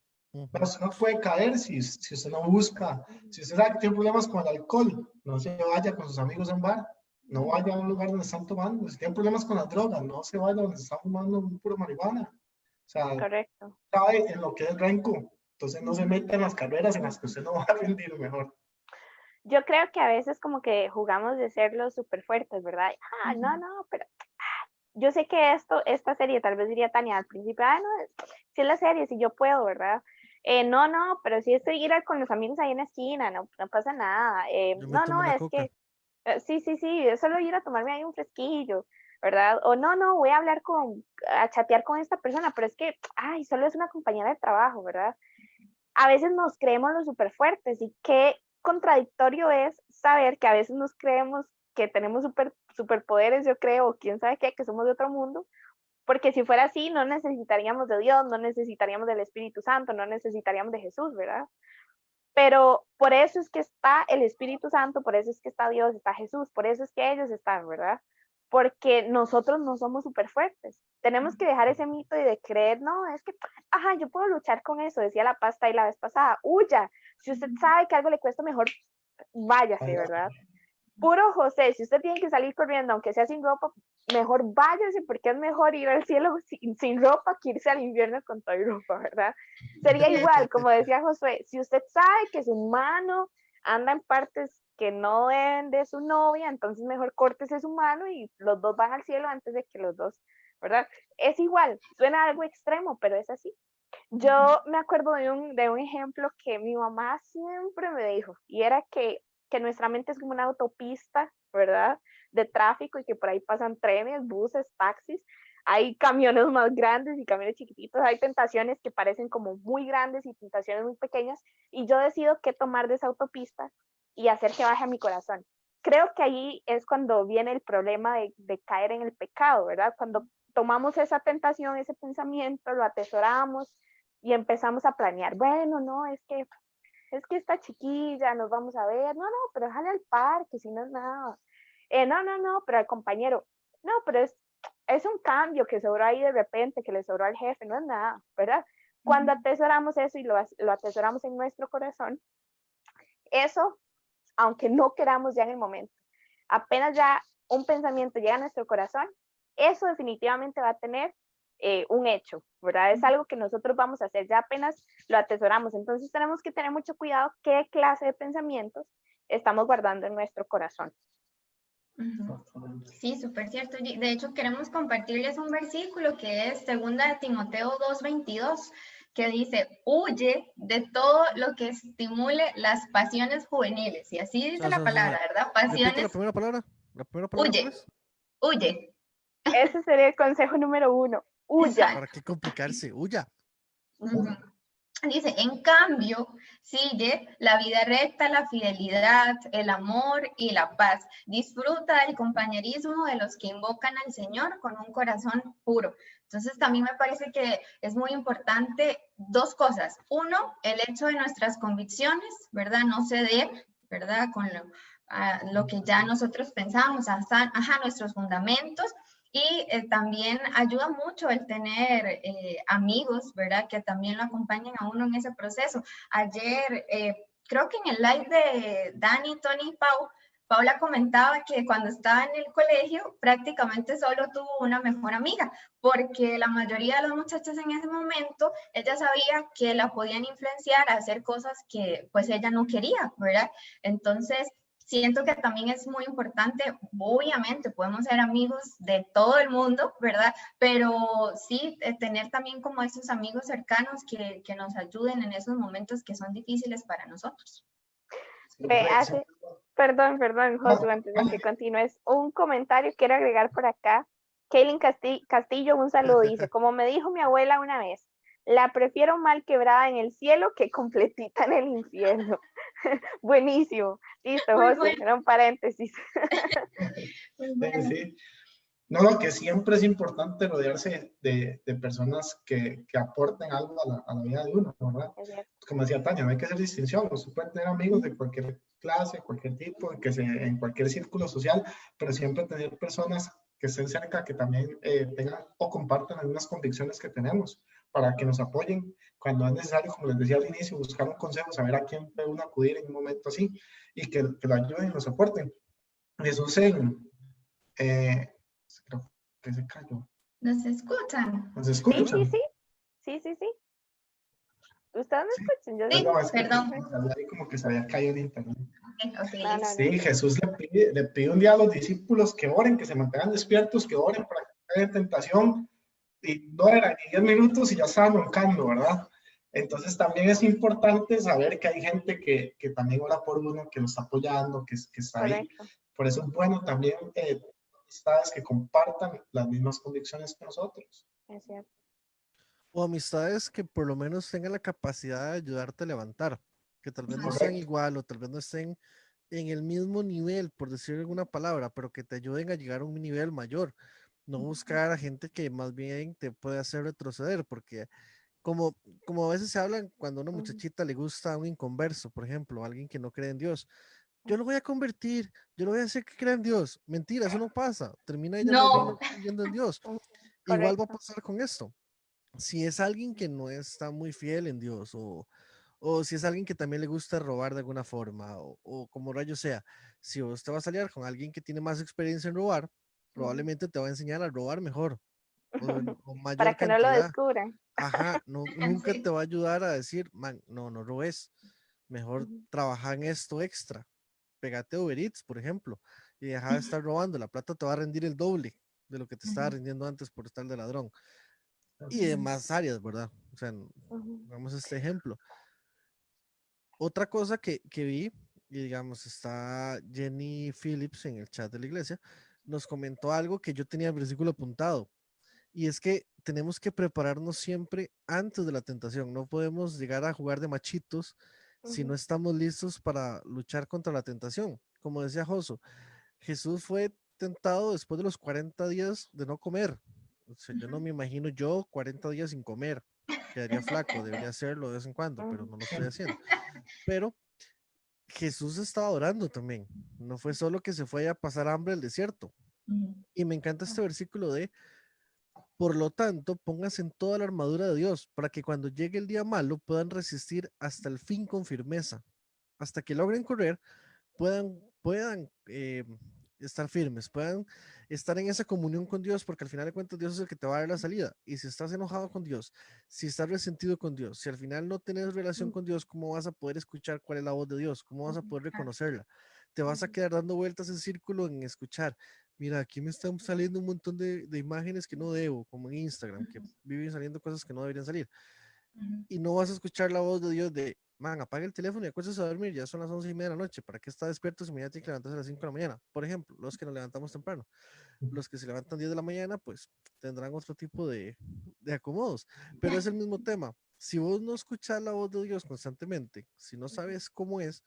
Pero usted no puede caer si usted no busca. Si usted sabe que tiene problemas con el alcohol, no se vaya con sus amigos a un bar, no vaya a un lugar donde están tomando. Si tiene problemas con las drogas, no se vaya donde están fumando un puro marihuana. O sea, correcto. Sabe en lo que es renco. Entonces no se meta en las carreras en las que usted no va a rendir mejor. Yo creo que a veces como que jugamos de ser los súper fuertes, ¿verdad? No, pero yo sé que esta serie, tal vez diría Tania al principio, no, si es la serie, si yo puedo, ¿verdad? No, pero si es ir con los amigos ahí en la esquina, no pasa nada. No, es coca. que, sí, es solo ir a tomarme ahí un fresquillo, ¿verdad? O no, voy a a chatear con esta persona, pero es que, solo es una compañera de trabajo, ¿verdad? A veces nos creemos los súper fuertes y qué contradictorio es saber que a veces nos creemos que tenemos superpoderes, yo creo, o quién sabe qué, que somos de otro mundo, Porque si fuera así, no necesitaríamos de Dios, no necesitaríamos del Espíritu Santo, no necesitaríamos de Jesús, ¿verdad? Pero por eso es que está el Espíritu Santo, por eso es que está Dios, está Jesús, por eso es que ellos están, ¿verdad? Porque nosotros no somos súper fuertes. Tenemos que dejar ese mito y de creer, no, es que, ajá, yo puedo luchar con eso, decía la pasta y la vez pasada, huya. Si usted sabe que algo le cuesta, mejor váyase, ¿verdad? Puro José, si usted tiene que salir corriendo, aunque sea sin ropa, mejor váyase, porque es mejor ir al cielo sin ropa que irse al infierno con toda ropa, ¿verdad? Sería igual, como decía Josué, si usted sabe que su mano anda en partes que no deben de su novia, entonces mejor córtese su mano y los dos van al cielo antes de que los dos, ¿verdad? Es igual, suena algo extremo, pero es así. Yo me acuerdo de un ejemplo que mi mamá siempre me dijo, y era que nuestra mente es como una autopista, ¿verdad? De tráfico y que por ahí pasan trenes, buses, taxis, hay camiones más grandes y camiones chiquititos, hay tentaciones que parecen como muy grandes y tentaciones muy pequeñas, y yo decido qué tomar de esa autopista y hacer que baje a mi corazón. Creo que ahí es cuando viene el problema de caer en el pecado, ¿verdad? Cuando tomamos esa tentación, ese pensamiento, lo atesoramos y empezamos a planear, bueno, no, es que esta chiquilla, nos vamos a ver, no, pero déjale al parque, si no es nada. No, pero al compañero, no, pero es un cambio que sobró ahí de repente, que le sobró al jefe, no es nada, ¿verdad? Cuando atesoramos eso y lo atesoramos en nuestro corazón, eso, aunque no queramos ya en el momento, apenas ya un pensamiento llega a nuestro corazón, eso definitivamente va a tener un hecho, ¿verdad? Es algo que nosotros vamos a hacer, ya apenas lo atesoramos. Entonces tenemos que tener mucho cuidado qué clase de pensamientos estamos guardando en nuestro corazón. Sí, súper cierto. De hecho, queremos compartirles un versículo que es 2 Timoteo 2:22, que dice, huye de todo lo que estimule las pasiones juveniles. Y así dice la palabra, ¿verdad? Repite Pasiones. la primera palabra. ¿La primera palabra cuál Huye, es? huye. Ese sería el consejo número 1. Huya. ¿Para qué complicarse? Huya. Dice, en cambio, sigue la vida recta, la fidelidad, el amor y la paz. Disfruta del compañerismo de los que invocan al Señor con un corazón puro. Entonces, también me parece que es muy importante dos cosas. Uno, el hecho de nuestras convicciones, ¿verdad? No ceder, ¿verdad? Con lo que ya nosotros pensamos, nuestros fundamentos. Y también ayuda mucho el tener amigos, ¿verdad? Que también lo acompañen a uno en ese proceso. Ayer, creo que en el live de Dani, Tony y Paula comentaba que cuando estaba en el colegio prácticamente solo tuvo una mejor amiga, porque la mayoría de las muchachas en ese momento, ella sabía que la podían influenciar a hacer cosas que pues ella no quería, ¿verdad? Entonces, siento que también es muy importante, obviamente podemos ser amigos de todo el mundo, ¿verdad? Pero sí, tener también como esos amigos cercanos que nos ayuden en esos momentos que son difíciles para nosotros. Perdón, Josu, antes de que continúes, un comentario quiero agregar por acá. Kaylin Castillo, un saludo, dice, como me dijo mi abuela una vez, la prefiero mal quebrada en el cielo que completita en el infierno. Buenísimo. Listo, Josu, era un paréntesis. Sí. No, que siempre es importante rodearse de personas que aporten algo a la vida de uno, ¿verdad? Como decía Tania, no hay que hacer distinción, usted puede tener amigos de cualquier clase, cualquier tipo, en cualquier círculo social, pero siempre tener personas que estén cerca, que también tengan o compartan las mismas convicciones que tenemos, para que nos apoyen cuando es necesario, como les decía al inicio, buscar un consejo, saber a quién puede uno acudir en un momento así, y que lo ayuden y nos aporten. Jesús creo que se cayó. ¿Nos escuchan? ¿Nos escuchan? Sí. ¿Ustedes me escuchan? Yo sí, no, es perdón. Que como que se había caído el internet. Okay. Sí, Jesús le pide un día a los discípulos que oren, que se mantengan despiertos, que oren para que no haya tentación. Y no era ni 10 minutos y ya estaban roncando, ¿verdad? Entonces también es importante saber que hay gente que también ora por uno, que lo está apoyando, que está ahí. Por eso es bueno también amistades que compartan las mismas convicciones que nosotros. Es cierto. O amistades que por lo menos tengan la capacidad de ayudarte a levantar, que tal vez no sean igual o tal vez no estén en el mismo nivel, por decir alguna palabra, pero que te ayuden a llegar a un nivel mayor. no buscar a gente que más bien te puede hacer retroceder, porque como, como a veces se hablan cuando a una muchachita le gusta a un inconverso, por ejemplo, alguien que no cree en Dios, yo lo voy a convertir, yo lo voy a hacer que crea en Dios. Mentira, eso no pasa. Termina ella más bien no No, creyendo en Dios. Igual va a Correcto. pasar con esto. Si es alguien que no está muy fiel en Dios o si es alguien que también le gusta robar de alguna forma o como rayo sea, si vos te vas a salir con alguien que tiene más experiencia en robar, probablemente te va a enseñar a robar mejor o Para mayor que no lo cantidad. descubran. Ajá, no, nunca te sí. va a ayudar a decir, man, no, no robes, mejor trabaja en esto extra. Pegate a Uber Eats, por ejemplo, y deja de estar robando, la plata te va a rendir el doble de lo que te estaba Ujú, rindiendo antes por estar de ladrón. Y de ujú, más áreas, ¿verdad? O sea, vamos a este ejemplo. Otra cosa que vi, y digamos, está Jenny Phillips en el chat de la iglesia, nos comentó algo que yo tenía el versículo apuntado, y es que tenemos que prepararnos siempre antes de la tentación. No podemos llegar a jugar de machitos si no estamos listos para luchar contra la tentación. Como decía Joso, Jesús fue tentado después de los 40 días de no comer. O sea, yo no me imagino yo 40 días sin comer. Quedaría flaco, debería hacerlo de vez en cuando, pero no lo estoy haciendo. Pero Jesús estaba orando también. No fue solo que se fue a pasar hambre al desierto. ujú, Y me encanta este versículo de, por lo tanto, pónganse en toda la armadura de Dios para que cuando llegue el día malo puedan resistir hasta el fin con firmeza. Hasta que logren correr, puedan estar firmes, puedan estar en esa comunión con Dios, porque al final de cuentas Dios es el que te va a dar la salida. Y si estás enojado con Dios, si estás resentido con Dios, si al final no tienes relación con Dios, ¿cómo vas a poder escuchar cuál es la voz de Dios? ¿Cómo vas a poder ah, reconocerla? Te vas a ujú, quedar dando vueltas en círculo en escuchar. Mira, aquí me están saliendo un montón de imágenes que no debo, como en Instagram, que viven saliendo cosas que no deberían salir ujú, y no vas a escuchar la voz de Dios de, man, apaga el teléfono y acuérdese a dormir, ya son las 11:30 de la noche, ¿para qué está despierto si mañana tiene que levantarse a las 5 de la mañana? Por ejemplo, los que nos levantamos temprano, los que se levantan 10 de la mañana, pues tendrán otro tipo de acomodos, pero es el mismo tema. Si vos no escuchas la voz de Dios constantemente, si no sabes cómo es,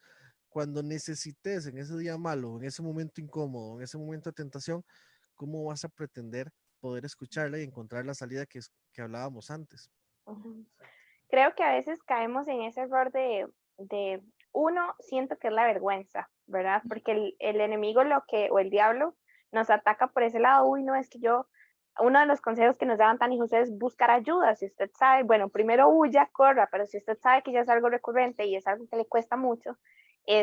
cuando necesites en ese día malo, en ese momento incómodo, en ese momento de tentación, ¿cómo vas a pretender poder escucharla y encontrar la salida que hablábamos antes? Ujú. Creo que a veces caemos en ese error de uno, siento que es la vergüenza, ¿verdad? Porque el enemigo o el diablo nos ataca por ese lado. Uy, no, es que uno de los consejos que nos daban tan hijos es buscar ayuda. Si usted sabe, bueno, primero huya, corra, pero si usted sabe que ya es algo recurrente y es algo que le cuesta mucho,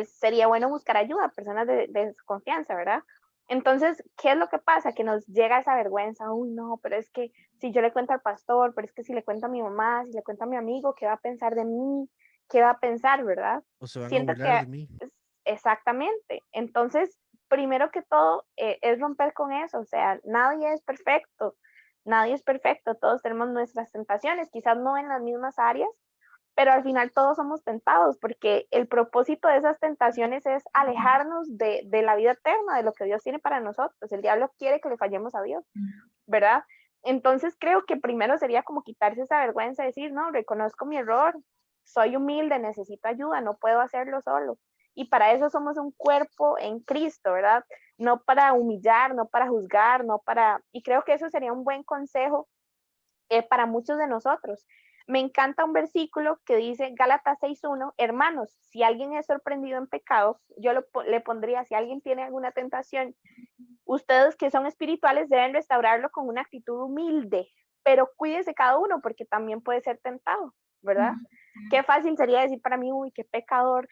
sería bueno buscar ayuda, personas de su confianza, ¿verdad? Entonces, ¿qué es lo que pasa? Que nos llega esa vergüenza, uy, no, pero es que si yo le cuento al pastor, pero es que si le cuento a mi mamá, si le cuento a mi amigo, ¿qué va a pensar de mí? ¿Qué va a pensar, verdad? O se van a Siento burlar que de mí. exactamente. Entonces, primero que todo, es romper con eso, o sea, nadie es perfecto, todos tenemos nuestras tentaciones, quizás no en las mismas áreas, pero al final todos somos tentados, porque el propósito de esas tentaciones es alejarnos de la vida eterna, de lo que Dios tiene para nosotros. El diablo quiere que le fallemos a Dios, ¿verdad? Entonces creo que primero sería como quitarse esa vergüenza, decir, no, reconozco mi error, soy humilde, necesito ayuda, no puedo hacerlo solo. Y para eso somos un cuerpo en Cristo, ¿verdad? No para humillar, no para juzgar, no para... Y creo que eso sería un buen consejo para muchos de nosotros. Me encanta un versículo que dice Gálatas 6:1, hermanos, si alguien es sorprendido en pecado, le pondría, si alguien tiene alguna tentación, ustedes que son espirituales deben restaurarlo con una actitud humilde, pero cuídese cada uno porque también puede ser tentado, ¿verdad? Qué fácil sería decir para mí, uy, qué pecador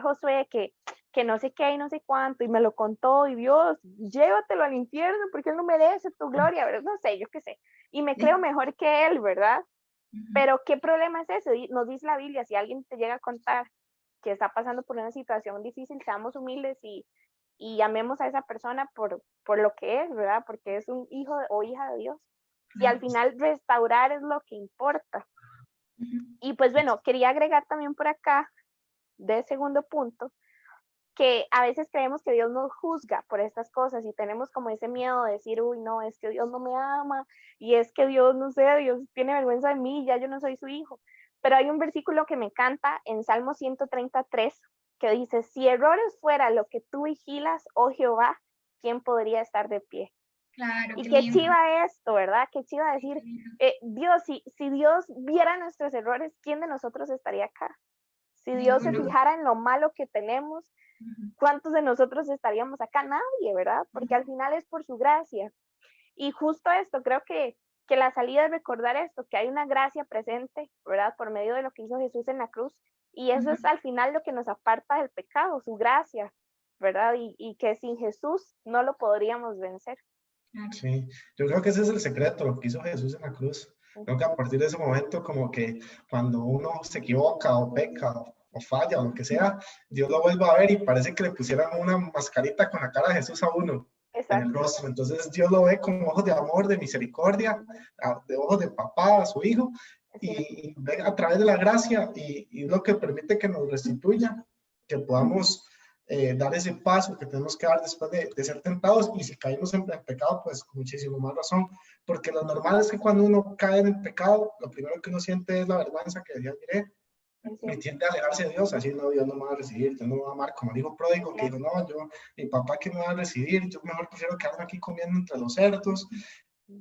Josué, que no sé qué y no sé cuánto, y me lo contó, y Dios, llévatelo al infierno porque él no merece tu gloria, ¿verdad? No sé, yo qué sé, y me creo sí, mejor que él, ¿verdad? ujú, Pero ¿qué problema es ese? Nos dice la Biblia, si alguien te llega a contar que está pasando por una situación difícil, seamos humildes y amemos a esa persona por lo que es, ¿verdad? Porque es un hijo o hija de Dios. Y al final restaurar es lo que importa. ujú, Y pues bueno, quería agregar también por acá, de segundo punto, que a veces creemos que Dios nos juzga por estas cosas y tenemos como ese miedo de decir, uy, no, es que Dios no me ama y es que Dios, no sé, Dios tiene vergüenza de mí, ya yo no soy su hijo. Pero hay un versículo que me encanta en Salmo 133 que dice, si errores fuera lo que tú vigilas, oh Jehová, ¿quién podría estar de pie? Claro, Y qué qué lindo. chiva esto, ¿verdad? Qué chiva decir, Dios, si Dios viera nuestros errores, ¿quién de nosotros estaría acá? Si Dios se Ninguno. fijara en lo malo que tenemos, Ujú. ¿cuántos de nosotros estaríamos acá? Nadie, ¿verdad? Porque al final es por su gracia. Y justo esto, creo que la salida es recordar esto, que hay una gracia presente, ¿verdad? Por medio de lo que hizo Jesús en la cruz. Y eso es al final lo que nos aparta del pecado, su gracia, ¿verdad? Y que sin Jesús no lo podríamos vencer. Claro. Sí, yo creo que ese es el secreto, lo que hizo Jesús en la cruz. Creo que a partir de ese momento, como que cuando uno se equivoca o peca o falla o lo que sea, Dios lo vuelve a ver y parece que le pusieran una mascarita con la cara de Jesús a uno en el Exacto. rostro. Entonces Dios lo ve con ojos de amor, de misericordia, de ojos de papá a su hijo, y ve a través de la gracia y lo que permite que nos restituya, que podamos dar ese paso que tenemos que dar después de ser tentados, y si caímos en pecado, pues con muchísimo más razón, porque lo normal es que cuando uno cae en el pecado, lo primero que uno siente es la vergüenza que decía diré, y tiende a alejarse de Dios, así no, Dios no me va a recibir, Dios no me va a amar, como el hijo pródigo que dijo, no, yo, mi papá que me va a recibir, yo mejor prefiero quedarme aquí comiendo entre los cerdos.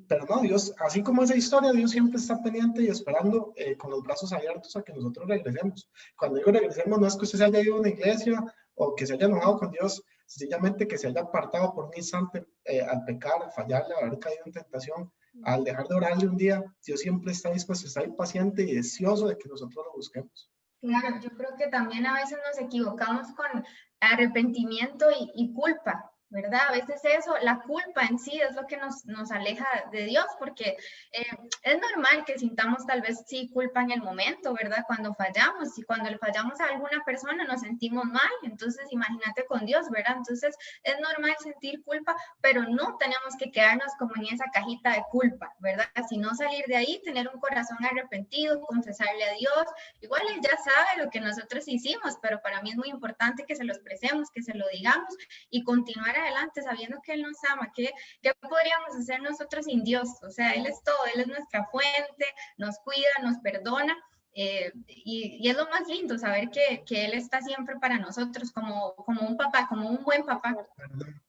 Pero no, Dios, así como esa historia, Dios siempre está pendiente y esperando con los brazos abiertos a que nosotros regresemos. Cuando digo regresemos, no es que usted se haya ido a una iglesia o que se haya enojado con Dios, sencillamente que se haya apartado por un instante al pecar, al fallarle, al haber caído en tentación, al dejar de orarle un día. Dios siempre está dispuesto, está impaciente y deseoso de que nosotros lo busquemos. Claro, yo creo que también a veces nos equivocamos con arrepentimiento y culpa, ¿verdad? A veces eso, la culpa en sí es lo que nos aleja de Dios, porque es normal que sintamos tal vez sí culpa en el momento, ¿verdad? Cuando fallamos, y cuando le fallamos a alguna persona nos sentimos mal, entonces imagínate con Dios, ¿verdad? Entonces es normal sentir culpa, pero no tenemos que quedarnos como en esa cajita de culpa, ¿verdad? Sino salir de ahí, tener un corazón arrepentido, confesarle a Dios. Igual Él ya sabe lo que nosotros hicimos, pero para mí es muy importante que se lo expresemos, que se lo digamos y continuar adelante sabiendo que Él nos ama. ¿Qué podríamos hacer nosotros sin Dios? O sea, Él es todo, Él es nuestra fuente, nos cuida, nos perdona. Y es lo más lindo saber que Él está siempre para nosotros como un papá, como un buen papá.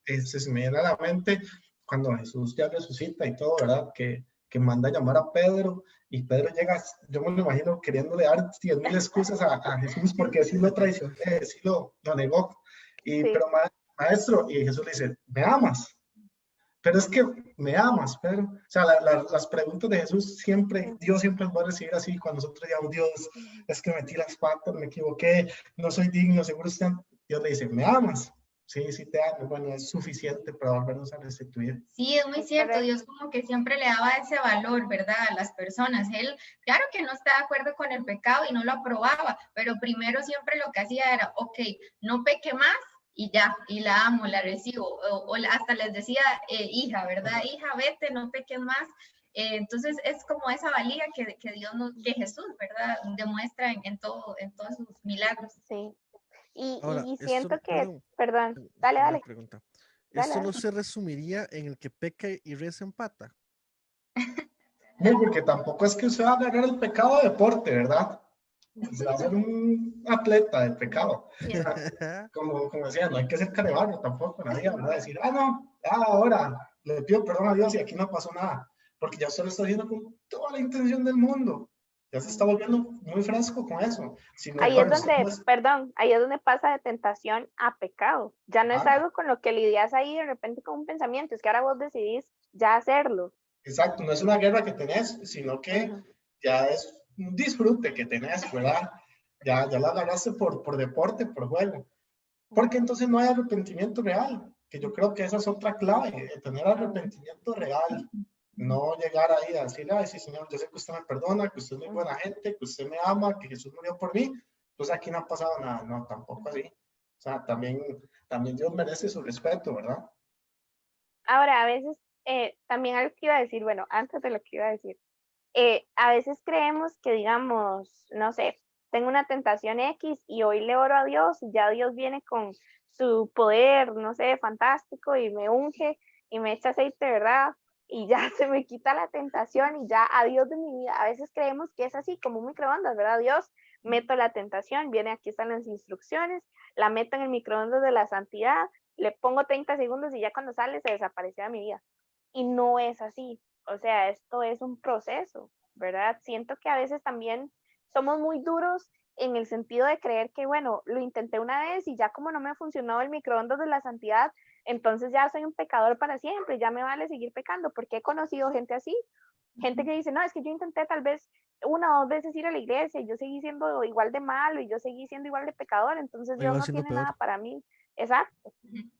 Se me viene a la mente cuando Jesús ya resucita y todo, ¿verdad? Que manda a llamar a Pedro, y Pedro llega, yo me lo imagino queriéndole dar 10,000 excusas a Jesús porque sí lo traicionó, sí lo negó. Pero maestro, y Jesús le dice, ¿me amas? Pero es que me amas, Pedro. O sea, las preguntas de Jesús siempre, Dios siempre va a recibir así cuando nosotros digamos, Dios, es que metí las patas, me equivoqué, no soy digno, seguro usted. Dios le dice, ¿me amas? Sí, sí te amo. Bueno, es suficiente para volvernos a restituir. Sí, es muy cierto. Dios como que siempre le daba ese valor, ¿verdad? A las personas. Él, claro que no está de acuerdo con el pecado y no lo aprobaba, pero primero siempre lo que hacía era, ok, no peque más y ya, y la amo, la recibo. O hasta les decía, hija, ¿verdad? Hija, vete, no peques más. Entonces es como esa valía que Dios que Jesús, ¿verdad? Demuestra en todos sus milagros. Sí. Ahora, Y esto, siento que, perdón, dale, una dale. pregunta. Dale, ¿Esto no dale. se resumiría en el que peca y reza empata? No, porque tampoco es que usted va a agarrar el pecado de deporte, ¿verdad? Se va a ser un atleta del pecado. Como decía, no hay que ser carebarro tampoco, nadie va a decir, no, ahora le pido perdón a Dios y aquí no pasó nada, porque ya usted lo está haciendo con toda la intención del mundo. Ya se está volviendo muy fresco con eso. Si no, Ahí es donde, perdón, ahí es donde pasa de tentación a pecado. Ya no es algo con lo que lidias ahí de repente con un pensamiento, es que ahora vos decidís ya hacerlo. Exacto, no es una guerra que tenés, sino que ya es un disfrute que tenés, ¿verdad? Ya la agarraste por deporte, por juego. Porque entonces no hay arrepentimiento real, que yo creo que esa es otra clave, tener arrepentimiento real. No llegar ahí a decir, ay, sí, Señor, yo sé que usted me perdona, que usted es muy buena gente, que usted me ama, que Jesús murió por mí, pues aquí no ha pasado nada. No, tampoco así. O sea, también Dios merece su respeto, ¿verdad? Ahora, a veces, también algo que iba a decir, bueno, antes de lo que iba a decir, a veces creemos que, digamos, no sé, tengo una tentación X y hoy le oro a Dios y ya Dios viene con su poder, no sé, fantástico y me unge y me echa aceite, ¿verdad? Y ya se me quita la tentación y ya adiós de mi vida. A veces creemos que es así, como un microondas, ¿verdad? Dios, meto la tentación, viene, aquí están las instrucciones, la meto en el microondas de la santidad, le pongo 30 segundos y ya cuando sale se desapareció de mi vida. y no es así. O sea, esto es un proceso, ¿verdad? Siento que a veces también somos muy duros en el sentido de creer que, bueno, lo intenté una vez y ya como no me funcionó el microondas de la santidad, entonces ya soy un pecador para siempre, ya me vale seguir pecando, porque he conocido gente así, gente que dice, no, es que yo intenté tal vez una o dos veces ir a la iglesia y yo seguí siendo igual de malo y yo seguí siendo igual de pecador, entonces O Dios igual no siendo tiene peor. nada para mí. Exacto.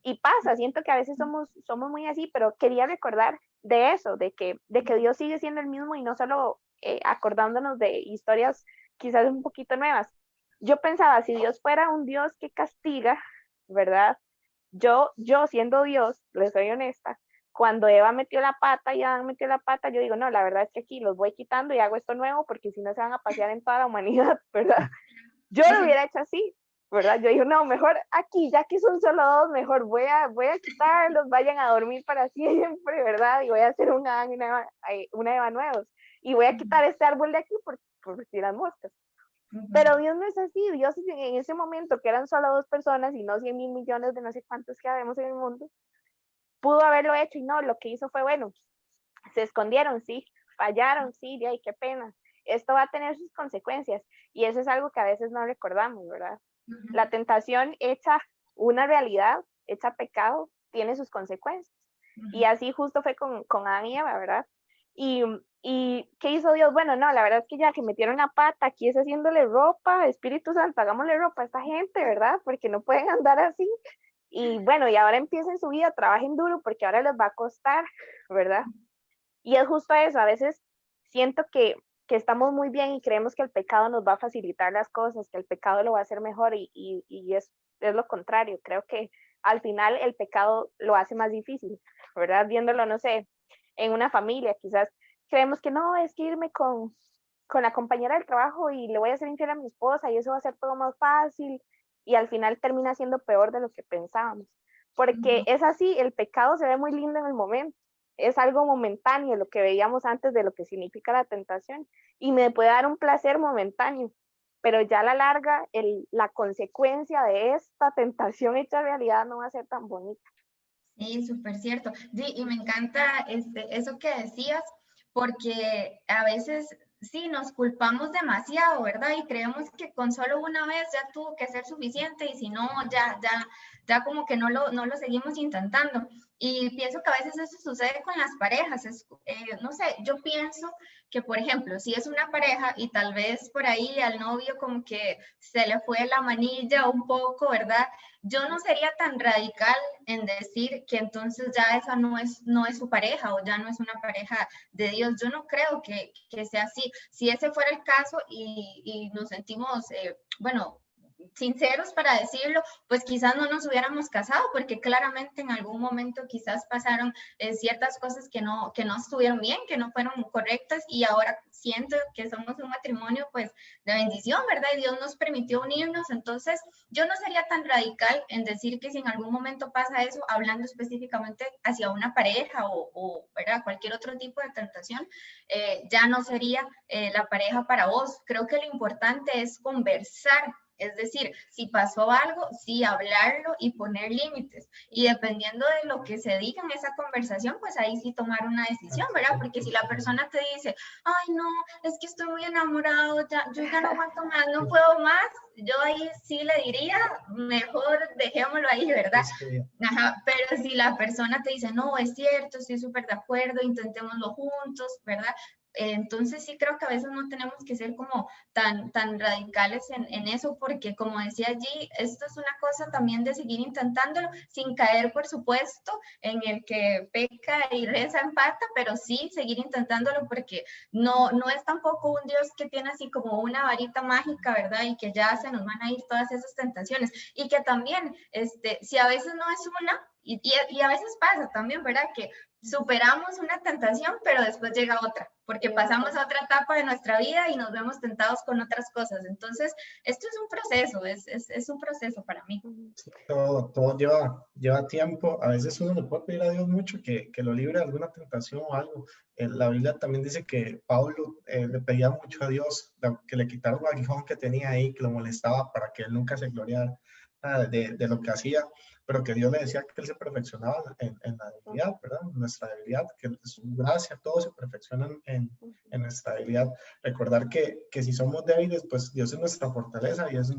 Y pasa, siento que a veces somos muy así, pero quería recordar de eso, de que Dios sigue siendo el mismo y no solo acordándonos de historias quizás un poquito nuevas. Yo pensaba, si Dios fuera un Dios que castiga, ¿verdad? Yo siendo Dios, les soy honesta, cuando Eva metió la pata y Adán metió la pata, yo digo, no, la verdad es que aquí los voy quitando y hago esto nuevo porque si no se van a pasear en toda la humanidad, ¿verdad? Yo lo hubiera hecho así, ¿verdad? Yo digo, no, mejor aquí, ya que son solo dos, mejor voy a quitarlos, vayan a dormir para siempre, ¿verdad? Y voy a hacer una Adán y una Eva nuevos. Y voy a quitar este árbol de aquí por si las moscas. Pero Dios no es así, Dios en ese momento que eran solo dos personas y no 100.000 millones de no sé cuántos que habemos en el mundo, pudo haberlo hecho y no, lo que hizo fue, bueno, se escondieron, sí, fallaron, sí, de ahí, qué pena. Esto va a tener sus consecuencias y eso es algo que a veces no recordamos, ¿verdad? La tentación hecha una realidad, hecha pecado, tiene sus consecuencias. Y así justo fue con Adán y Eva, ¿verdad? Y ¿qué hizo Dios? Bueno, no, la verdad es que ya que metieron la pata, aquí es haciéndole ropa, Espíritu Santo, hagámosle ropa a esta gente, ¿verdad? Porque no pueden andar así. Y bueno, y ahora empiecen su vida, trabajen duro porque ahora les va a costar, ¿verdad? Y es justo eso, a veces siento que estamos muy bien y creemos que el pecado nos va a facilitar las cosas, que el pecado lo va a hacer mejor y es lo contrario. Creo que al final el pecado lo hace más difícil, ¿verdad? Viéndolo, no sé, en una familia, quizás creemos que no, es que irme con la compañera del trabajo y le voy a hacer infiel a mi esposa y eso va a ser todo más fácil y al final termina siendo peor de lo que pensábamos. Porque es así, el pecado se ve muy lindo en el momento, es algo momentáneo, lo que veíamos antes de lo que significa la tentación, y me puede dar un placer momentáneo, pero ya a la larga, la consecuencia de esta tentación hecha realidad no va a ser tan bonita. Sí, súper cierto. Sí, y me encanta eso que decías, porque a veces sí nos culpamos demasiado, ¿verdad? Y creemos que con solo una vez ya tuvo que ser suficiente y si no, ya como que no lo seguimos intentando. Y pienso que a veces eso sucede con las parejas. No sé, yo pienso que, por ejemplo, si es una pareja y tal vez por ahí al novio como que se le fue la manilla un poco, ¿verdad? Yo no sería tan radical en decir que entonces ya esa no es su pareja o ya no es una pareja de Dios. Yo no creo que sea así. Si ese fuera el caso y nos sentimos, bueno, sinceros para decirlo, pues quizás no nos hubiéramos casado porque claramente en algún momento quizás pasaron ciertas cosas que no estuvieron bien, que no fueron correctas y ahora siento que somos un matrimonio pues de bendición, ¿verdad? Y Dios nos permitió unirnos, entonces yo no sería tan radical en decir que si en algún momento pasa eso, hablando específicamente hacia una pareja o ¿verdad? Cualquier otro tipo de tentación, ya no sería la pareja para vos. Creo que lo importante es conversar. Es decir, si pasó algo, sí hablarlo y poner límites. Y dependiendo de lo que se diga en esa conversación, pues ahí sí tomar una decisión, ¿verdad? Porque si la persona te dice, ay, no, es que estoy muy enamorado, yo ya no aguanto más, no puedo más, yo ahí sí le diría, mejor dejémoslo ahí, ¿verdad? Ajá, pero si la persona te dice, no, es cierto, estoy súper de acuerdo, intentémoslo juntos, ¿verdad? Entonces sí creo que a veces no tenemos que ser como tan radicales en eso, porque como decía allí, esto es una cosa también de seguir intentándolo, sin caer, por supuesto, en el que peca y reza empata, pero sí seguir intentándolo, porque no es tampoco un Dios que tiene así como una varita mágica, ¿verdad? Y que ya se nos van a ir todas esas tentaciones, y que también, si a veces no es una, y a veces pasa también, ¿verdad? Que superamos una tentación, pero después llega otra, porque pasamos a otra etapa de nuestra vida y nos vemos tentados con otras cosas. Entonces, esto es un proceso, es un proceso para mí. Sí, todo lleva tiempo. A veces uno le puede pedir a Dios mucho que lo libre de alguna tentación o algo. La Biblia también dice que Pablo le pedía mucho a Dios que le quitara un aguijón que tenía ahí, que lo molestaba para que él nunca se gloriara. de lo que hacía, pero que Dios le decía que él se perfeccionaba en la debilidad, ¿verdad? En nuestra debilidad, que su gracia, todo se perfecciona en nuestra debilidad. Recordar que si somos débiles, pues Dios es nuestra fortaleza y es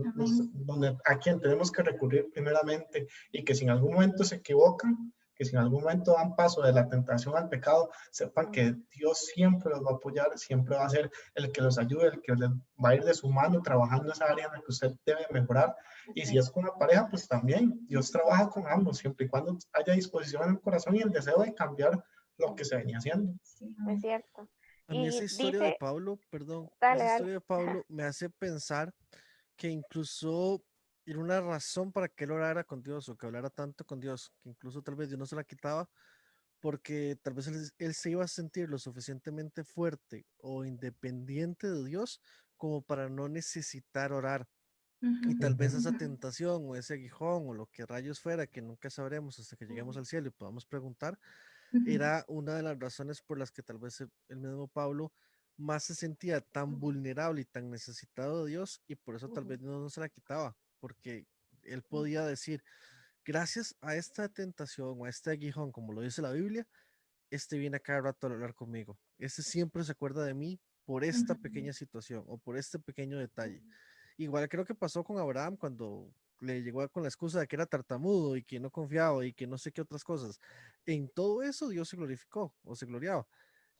donde, a quien tenemos que recurrir primeramente, y que si en algún momento se equivocan, que si en algún momento dan paso de la tentación al pecado, sepan que Dios siempre los va a apoyar, siempre va a ser el que los ayude, el que les va a ir de su mano trabajando esa área en la que usted debe mejorar. Y si es con la pareja, pues también Dios trabaja con ambos, siempre y cuando haya disposición en el corazón y el deseo de cambiar lo que se venía haciendo. Es cierto. A mí esa Y historia de dice, Pablo, perdón, dale, esa dale. historia de Pablo me hace pensar que incluso era una razón para que él orara con Dios o que hablara tanto con Dios, que incluso tal vez Dios no se la quitaba porque tal vez él se iba a sentir lo suficientemente fuerte o independiente de Dios como para no necesitar orar. Y tal vez esa tentación o ese aguijón o lo que rayos fuera, que nunca sabremos hasta que lleguemos al cielo y podamos preguntar, era una de las razones por las que tal vez el mismo Pablo más se sentía tan vulnerable y tan necesitado de Dios, y por eso tal vez no se la quitaba, porque él podía decir, gracias a esta tentación o a este aguijón, como lo dice la Biblia, este viene a cada rato a hablar conmigo. Este siempre se acuerda de mí por esta pequeña situación o por este pequeño detalle. Igual creo que pasó con Abraham cuando le llegó con la excusa de que era tartamudo y que no confiaba y que no sé qué otras cosas. En todo eso Dios se glorificó o se gloriaba.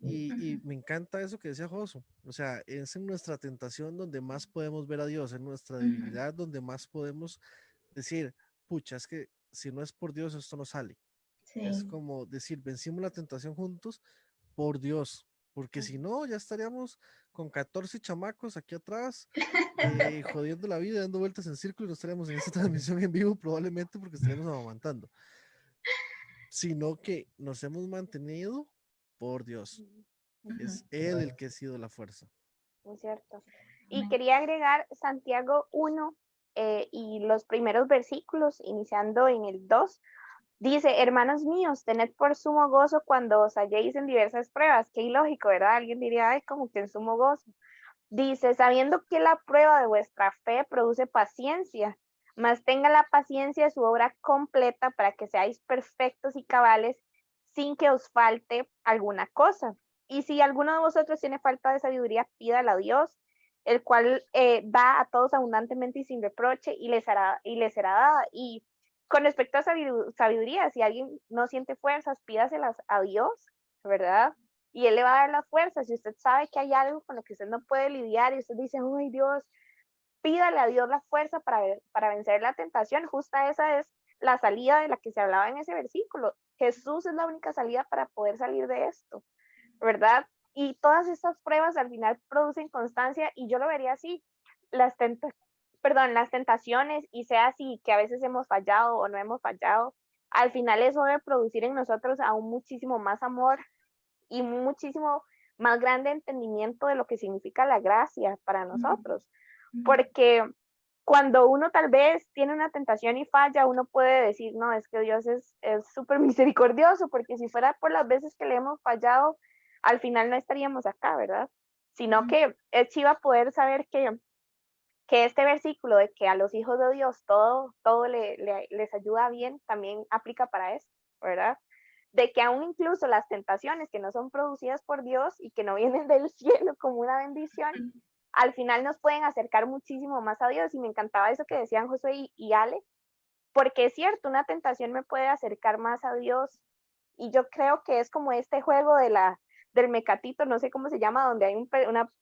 Y me encanta eso que decía Josu. O sea, es en nuestra tentación donde más podemos ver a Dios, en nuestra debilidad donde más podemos decir, pucha, es que si no es por Dios esto no sale. Es Sí. como decir, vencimos la tentación juntos por Dios, porque si no, ya estaríamos con 14 chamacos aquí atrás, jodiendo la vida, dando vueltas en círculo y no estaríamos en esta transmisión en vivo probablemente porque estaríamos amamantando. Sino que nos hemos mantenido por Dios. Es Él el que ha sido la fuerza. Es cierto. Y quería agregar Santiago 1 y los primeros versículos, iniciando en el 2. Dice, hermanos míos, tened por sumo gozo cuando os halléis en diversas pruebas. Qué ilógico, ¿verdad? Alguien diría, ay, como que en sumo gozo. Dice, sabiendo que la prueba de vuestra fe produce paciencia, mas tenga la paciencia su obra completa para que seáis perfectos y cabales sin que os falte alguna cosa. Y si alguno de vosotros tiene falta de sabiduría, pídala a Dios, el cual da a todos abundantemente y sin reproche y les será dada. Y con respecto a sabiduría, si alguien no siente fuerzas, pídaselas a Dios, ¿verdad? Y Él le va a dar las fuerzas. Si usted sabe que hay algo con lo que usted no puede lidiar y usted dice, uy, Dios, pídale a Dios la fuerza para vencer la tentación. Justa esa es la salida de la que se hablaba en ese versículo. Jesús es la única salida para poder salir de esto, ¿verdad? Y todas estas pruebas al final producen constancia, y yo lo vería así. Las tentaciones, y sea así que a veces hemos fallado o no hemos fallado, al final eso debe producir en nosotros aún muchísimo más amor y muchísimo más grande entendimiento de lo que significa la gracia para nosotros. Porque cuando uno tal vez tiene una tentación y falla, uno puede decir, no, es que Dios es súper misericordioso, porque si fuera por las veces que le hemos fallado, al final no estaríamos acá, ¿verdad? Sino que es chiva poder saber que este versículo de que a los hijos de Dios todo les ayuda bien, también aplica para eso, ¿verdad? De que aún incluso las tentaciones que no son producidas por Dios y que no vienen del cielo como una bendición, al final nos pueden acercar muchísimo más a Dios. Y me encantaba eso que decían José y Ale, porque es cierto, una tentación me puede acercar más a Dios. Y yo creo que es como este juego del mecatito, no sé cómo se llama, donde hay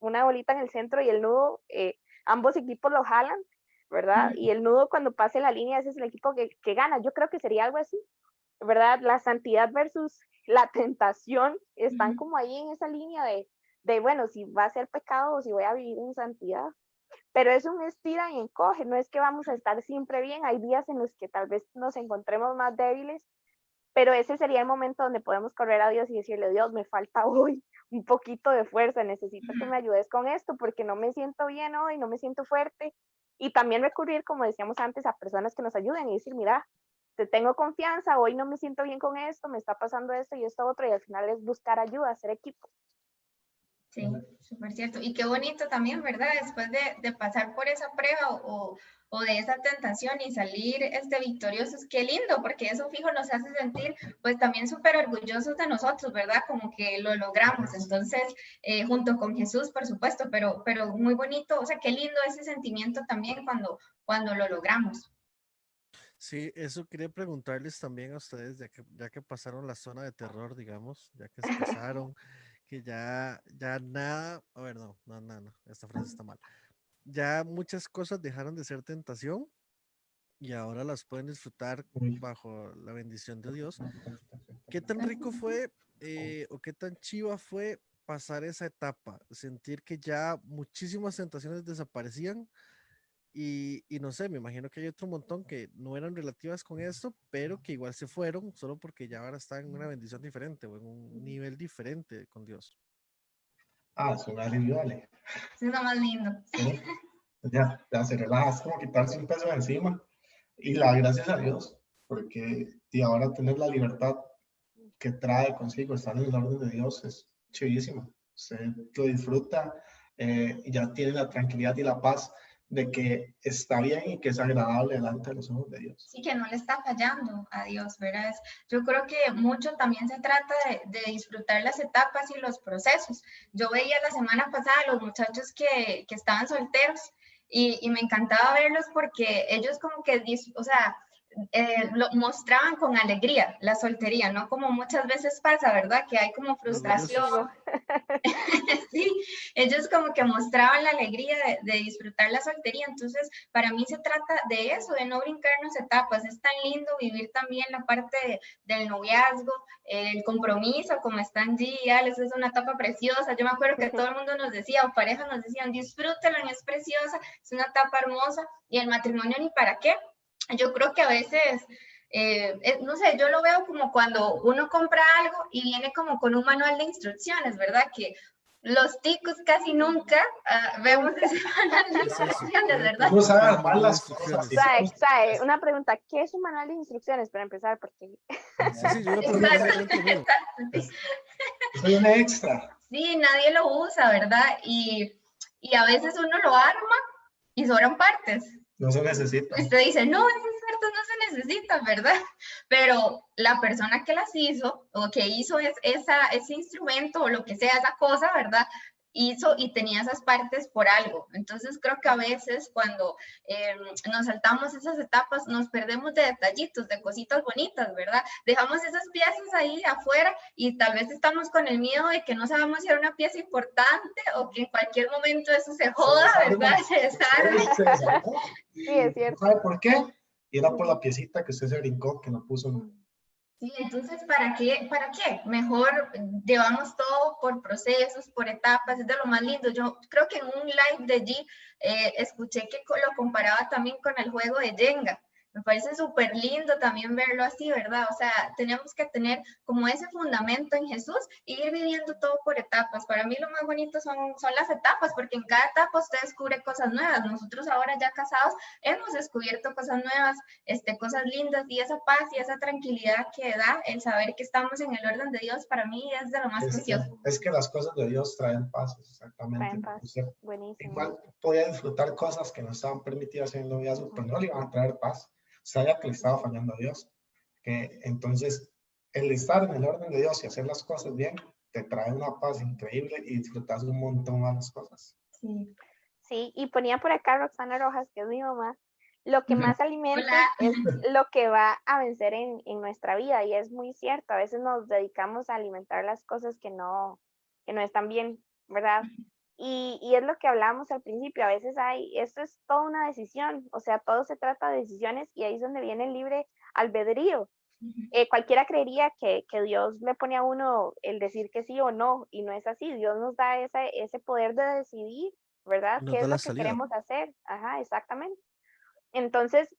una bolita en el centro y el nudo, ambos equipos lo jalan, ¿verdad? Y el nudo cuando pase la línea, ese es el equipo que gana. Yo creo que sería algo así, ¿verdad? La santidad versus la tentación están como ahí en esa línea de, bueno, si va a ser pecado o si voy a vivir en santidad. Pero es un estira y encoge, no es que vamos a estar siempre bien, hay días en los que tal vez nos encontremos más débiles, pero ese sería el momento donde podemos correr a Dios y decirle, Dios, me falta hoy un poquito de fuerza, necesito que me ayudes con esto porque no me siento bien hoy, no me siento fuerte. Y también recurrir, como decíamos antes, a personas que nos ayuden y decir, mira, te tengo confianza, hoy no me siento bien con esto, me está pasando esto y esto otro, y al final es buscar ayuda, hacer equipo. Sí, súper cierto. Y qué bonito también, ¿verdad? Después de pasar por esa prueba o de esa tentación y salir victoriosos, qué lindo, porque eso fijo nos hace sentir pues también súper orgullosos de nosotros, ¿verdad? Como que lo logramos. Entonces, junto con Jesús, por supuesto, pero muy bonito, o sea, qué lindo ese sentimiento también cuando lo logramos. Sí, eso quería preguntarles también a ustedes, ya que pasaron la zona de terror, digamos, ya que se casaron, que ya nada, a ver, no, esta frase está mal. Ya muchas cosas dejaron de ser tentación y ahora las pueden disfrutar Uy, bajo la bendición de Dios. ¿Qué tan rico fue o qué tan chiva fue pasar esa etapa? Sentir que ya muchísimas tentaciones desaparecían y no sé, me imagino que hay otro montón que no eran relativas con esto, pero que igual se fueron solo porque ya ahora están en una bendición diferente o en un nivel diferente con Dios. es un alivio, vale. Eso es lo más lindo. Sí, ya se relaja, es como quitarse un peso de encima. Y la gracias a Dios, porque y ahora tener la libertad que trae consigo estar en el orden de Dios es chivísimo. Usted lo disfruta y ya tiene la tranquilidad y la paz de que está bien y que es agradable delante de los ojos de Dios. Sí, que no le está fallando a Dios, ¿verdad? Yo creo que mucho también se trata de disfrutar las etapas y los procesos. Yo veía la semana pasada a los muchachos que estaban solteros y me encantaba verlos porque ellos como que, o sea, lo mostraban con alegría la soltería, no como muchas veces pasa, ¿verdad? Que hay como frustración. Sí, ellos como que mostraban la alegría de disfrutar la soltería, entonces para mí se trata de eso, de no brincarnos etapas, es tan lindo vivir también la parte del noviazgo, el compromiso, como están G y Alex, es una etapa preciosa, yo me acuerdo que todo el mundo nos decía, o parejas nos decían, disfrútela, es preciosa, es una etapa hermosa, y el matrimonio ni para qué. Yo creo que a veces, no sé, yo lo veo como cuando uno compra algo y viene como con un manual de instrucciones, ¿verdad? Que los ticos casi nunca vemos ese manual de ¿Qué es eso? instrucciones, Voy a ¿verdad? Uno buscar sabe el armar manual de las cosas. instrucciones. Una pregunta, ¿qué es un manual de instrucciones para empezar? Porque Sí, yo iba a preguntar Exacto, exactamente lo mismo. exacto, sí. Eso viene extra. Sí, nadie lo usa, ¿verdad? Y a veces uno lo arma y sobran partes. No se necesita. Usted dice, no, esas partes no se necesitan, ¿verdad? Pero la persona que las hizo o que hizo ese instrumento o lo que sea, esa cosa, ¿verdad? Hizo y tenía esas partes por algo. Entonces creo que a veces cuando nos saltamos esas etapas nos perdemos de detallitos, de cositas bonitas, ¿verdad? Dejamos esas piezas ahí afuera y tal vez estamos con el miedo de que no sabemos si era una pieza importante o que en cualquier momento eso se joda, ¿verdad? Se desarme. Se desarmó. sí, es cierto. ¿Sabe por qué? Y era por la piecita que usted se brincó, que no puso. Sí, entonces, ¿para qué? ¿Para qué? Mejor llevamos todo por procesos, por etapas, es de lo más lindo. Yo creo que en un live de G escuché que lo comparaba también con el juego de Jenga. Me parece súper lindo también verlo así, ¿verdad? O sea, tenemos que tener como ese fundamento en Jesús e ir viviendo todo por etapas. Para mí lo más bonito son las etapas, porque en cada etapa usted descubre cosas nuevas. Nosotros ahora ya casados hemos descubierto cosas nuevas, cosas lindas, y esa paz y esa tranquilidad que da el saber que estamos en el orden de Dios, para mí es de lo más precioso. Es que las cosas de Dios traen paz, exactamente. Traen paz. Usted Buenísimo. igual podía disfrutar cosas que no estaban permitidas en el noviazgo, pero no le iban a traer paz. Sabía que le estaba fallando a Dios. Que entonces, el estar en el orden de Dios y hacer las cosas bien, te trae una paz increíble y disfrutas un montón más las cosas. Sí. Sí, y ponía por acá Roxana Rojas, que es mi mamá, lo que más alimenta Hola. es lo que va a vencer en nuestra vida, y es muy cierto, a veces nos dedicamos a alimentar las cosas que no están bien, ¿verdad? Y es lo que hablábamos al principio, a veces esto es toda una decisión, o sea, todo se trata de decisiones, y ahí es donde viene el libre albedrío. Cualquiera creería que Dios le pone a uno el decir que sí o no, y no es así. Dios nos da ese poder de decidir, ¿verdad? Nos ¿Qué da es la lo que salida. queremos hacer? Ajá, exactamente. Entonces,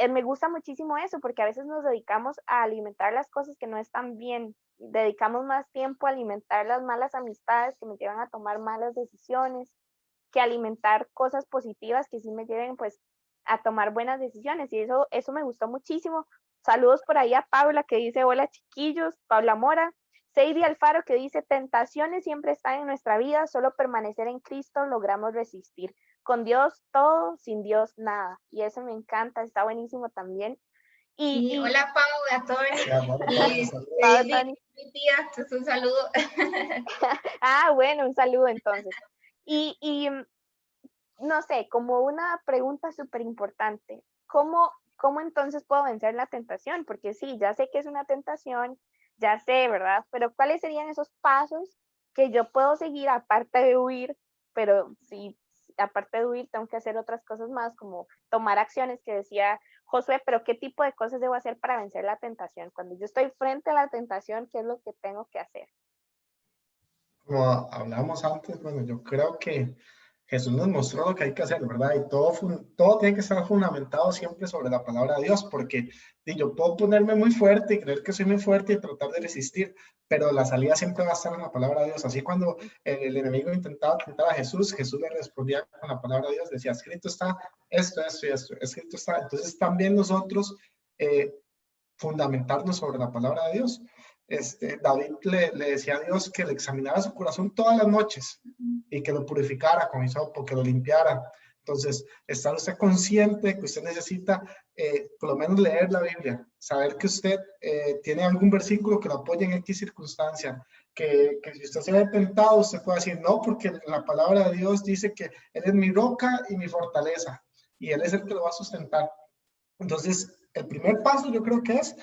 me gusta muchísimo eso, porque a veces nos dedicamos a alimentar las cosas que no están bien. Dedicamos más tiempo a alimentar las malas amistades que me llevan a tomar malas decisiones, que alimentar cosas positivas que sí me lleven pues a tomar buenas decisiones, y eso me gustó muchísimo. Saludos por ahí a Paula, que dice hola chiquillos, Paula Mora. Sadie Alfaro que dice, tentaciones siempre están en nuestra vida, solo permanecer en Cristo logramos resistir. Con Dios todo, sin Dios nada. Y eso me encanta, está buenísimo también. Y hola Pau, a todos. Y mi tía, un saludo. Bueno, un saludo entonces. Y no sé, como una pregunta súper importante, ¿cómo entonces puedo vencer la tentación? Porque sí, ya sé que es una tentación, ya sé, ¿verdad? Pero ¿cuáles serían esos pasos que yo puedo seguir aparte de huir? Pero sí, aparte de huir, tengo que hacer otras cosas más, como tomar acciones que decía Josué, pero ¿qué tipo de cosas debo hacer para vencer la tentación? Cuando yo estoy frente a la tentación, ¿qué es lo que tengo que hacer? Como hablamos antes, bueno, yo creo que Jesús nos mostró lo que hay que hacer, ¿verdad? Y todo tiene que estar fundamentado siempre sobre la palabra de Dios, porque yo puedo ponerme muy fuerte y creer que soy muy fuerte y tratar de resistir, pero la salida siempre va a estar en la palabra de Dios. Así cuando el enemigo intentaba tentar a Jesús, Jesús le respondía con la palabra de Dios, decía, escrito está esto, esto y esto, escrito está. Entonces también nosotros fundamentarnos sobre la palabra de Dios. David le decía a Dios que le examinara su corazón todas las noches y que lo purificara con hisopo, que lo limpiara. Entonces, estar usted consciente de que usted necesita por lo menos leer la Biblia, saber que usted tiene algún versículo que lo apoye en X circunstancia, que si usted se ve tentado, usted puede decir no, porque la palabra de Dios dice que Él es mi roca y mi fortaleza, y Él es el que lo va a sustentar. Entonces, el primer paso yo creo que es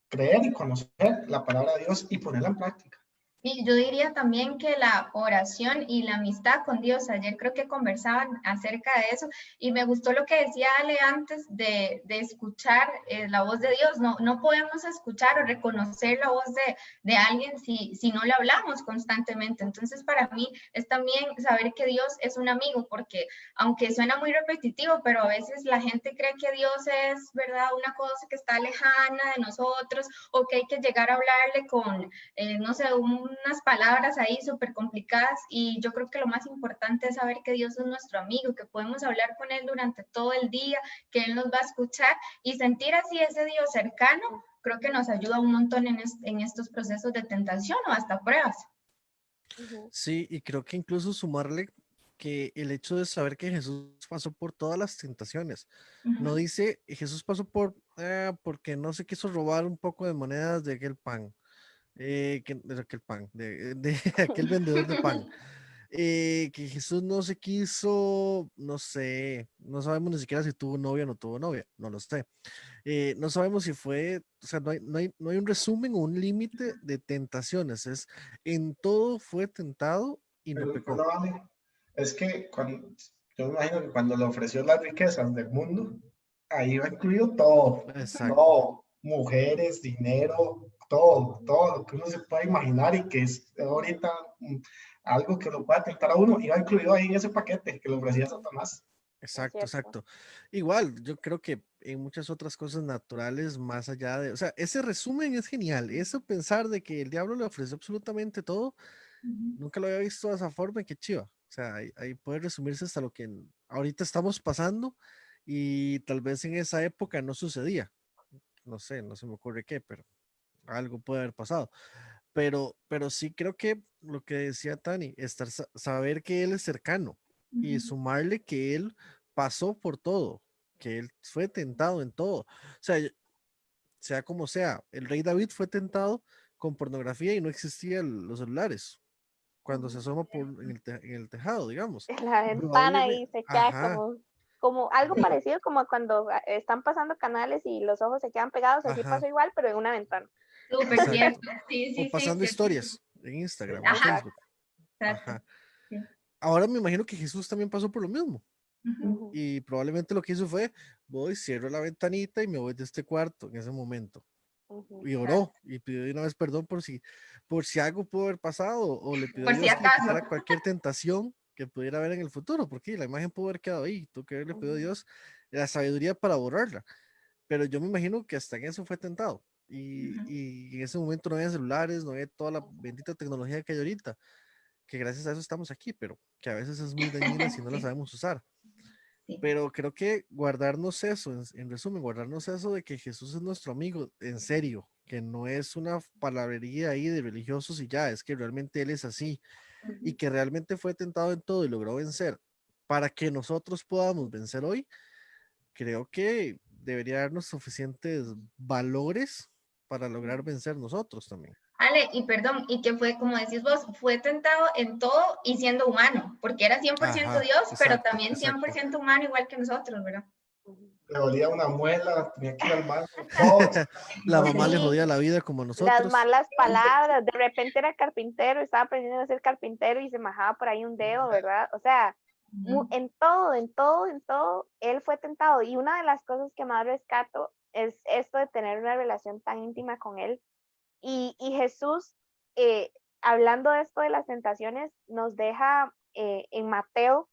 creer y conocer la palabra de Dios y ponerla en práctica. Y yo diría también que la oración y la amistad con Dios, ayer creo que conversaban acerca de eso y me gustó lo que decía Ale antes de escuchar la voz de Dios. No podemos escuchar o reconocer la voz de alguien si no le hablamos constantemente. Entonces para mí es también saber que Dios es un amigo, porque aunque suena muy repetitivo, pero a veces la gente cree que Dios es, ¿verdad?, una cosa que está lejana de nosotros o que hay que llegar a hablarle con, no sé, unas palabras ahí súper complicadas, y yo creo que lo más importante es saber que Dios es nuestro amigo, que podemos hablar con Él durante todo el día, que Él nos va a escuchar y sentir así ese Dios cercano, creo que nos ayuda un montón en estos procesos de tentación o hasta pruebas. Sí, y creo que incluso sumarle que el hecho de saber que Jesús pasó por todas las tentaciones, no dice Jesús pasó porque no se quiso robar un poco de monedas de aquel pan. De aquel pan, de aquel vendedor de pan. Que Jesús no se quiso, no sé, no sabemos ni siquiera si tuvo novia o no tuvo novia, no lo sé. No sabemos si fue, o sea, no hay un resumen o un límite de tentaciones, en todo fue tentado y no Pero pecó. vale, es que yo me imagino que cuando le ofreció las riquezas del mundo, ahí va incluido todo, Exacto. todo, mujeres, dinero, todo lo que uno se pueda imaginar y que es ahorita algo que lo pueda tentar a uno, iba incluido ahí en ese paquete que le ofrecía Satanás. Exacto. Igual, yo creo que en muchas otras cosas naturales, más allá de, o sea, ese resumen es genial, eso pensar de que el diablo le ofreció absolutamente todo, nunca lo había visto de esa forma y qué chiva. O sea, ahí puede resumirse hasta lo que ahorita estamos pasando y tal vez en esa época no sucedía. No sé, no se me ocurre qué, pero algo puede haber pasado. Pero sí creo que lo que decía Tani, saber que él es cercano y sumarle que él pasó por todo, que él fue tentado en todo. O sea, sea como sea, el rey David fue tentado con pornografía y no existían los celulares cuando se asoma en el tejado, digamos. En la ventana y Probablemente, se queda ajá, como algo parecido como cuando están pasando canales y los ojos se quedan pegados, así ajá, pasó igual, pero en una ventana. Súper exacto. cierto. Sí, O sí, sí, pasando ciertísimo. historias en Instagram o en Ajá, Facebook. exacto. Ajá. Sí. Ahora me imagino que Jesús también pasó por lo mismo. Ujú. Y probablemente lo que hizo fue, cierro la ventanita y me voy de este cuarto en ese momento. Y oró y pidió de una vez perdón por si algo pudo haber pasado o le pidió a Por si Dios que le acaso. quitara cualquier tentación que pudiera haber en el futuro, porque la imagen pudo haber quedado ahí. Tuvo que haberle pedido a Dios la sabiduría para borrarla. Pero yo me imagino que hasta en eso fue tentado. Y en ese momento no había celulares, no había toda la bendita tecnología que hay ahorita, que gracias a eso estamos aquí, pero que a veces es muy dañina si no la Sí, sabemos usar. sí. Pero creo que guardarnos eso, en resumen, guardarnos eso de que Jesús es nuestro amigo, en serio, que no es una palabrería ahí de religiosos y ya, es que realmente él es así y que realmente fue tentado en todo y logró vencer para que nosotros podamos vencer hoy, creo que debería darnos suficientes valores para lograr vencer nosotros también. Ale, y perdón, y que fue, como decís vos, fue tentado en todo y siendo humano, porque era 100% Ajá, Dios, pero exacto, también exacto. 100% humano, igual que nosotros, ¿verdad? Le dolía una muela, tenía que ir al baño, todo. La mamá le Sí, jodía la vida como a las nosotros. malas palabras, de repente era carpintero, estaba aprendiendo a ser carpintero y se majaba por ahí un dedo, ¿verdad? O sea, en todo, en todo, en todo, él fue tentado. Y una de las cosas que más rescato es esto de tener una relación tan íntima con él. Y Jesús, hablando de esto de las tentaciones, nos deja en Mateo,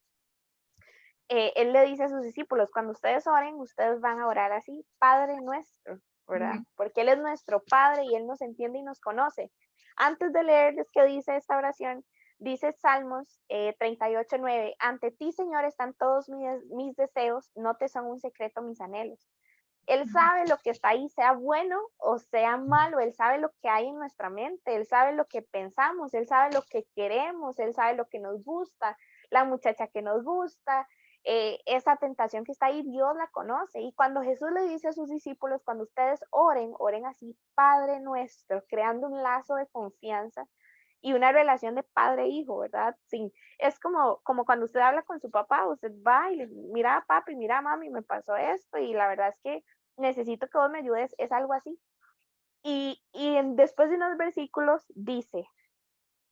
él le dice a sus discípulos, cuando ustedes oren, ustedes van a orar así, Padre nuestro, ¿verdad? Porque Él es nuestro Padre y Él nos entiende y nos conoce. Antes de leerles qué dice esta oración, dice Salmos 38:9, ante ti, Señor, están todos mis deseos, no te son un secreto mis anhelos. Él sabe lo que está ahí, sea bueno o sea malo, Él sabe lo que hay en nuestra mente, Él sabe lo que pensamos, Él sabe lo que queremos, Él sabe lo que nos gusta, la muchacha que nos gusta, esa tentación que está ahí, Dios la conoce. Y cuando Jesús le dice a sus discípulos, cuando ustedes oren, oren así, Padre nuestro, creando un lazo de confianza y una relación de padre-hijo, ¿verdad? Sí, es como cuando usted habla con su papá, usted va y le mira papi, mira mami, me pasó esto y la verdad es que necesito que vos me ayudes, es algo así. Después de unos versículos dice,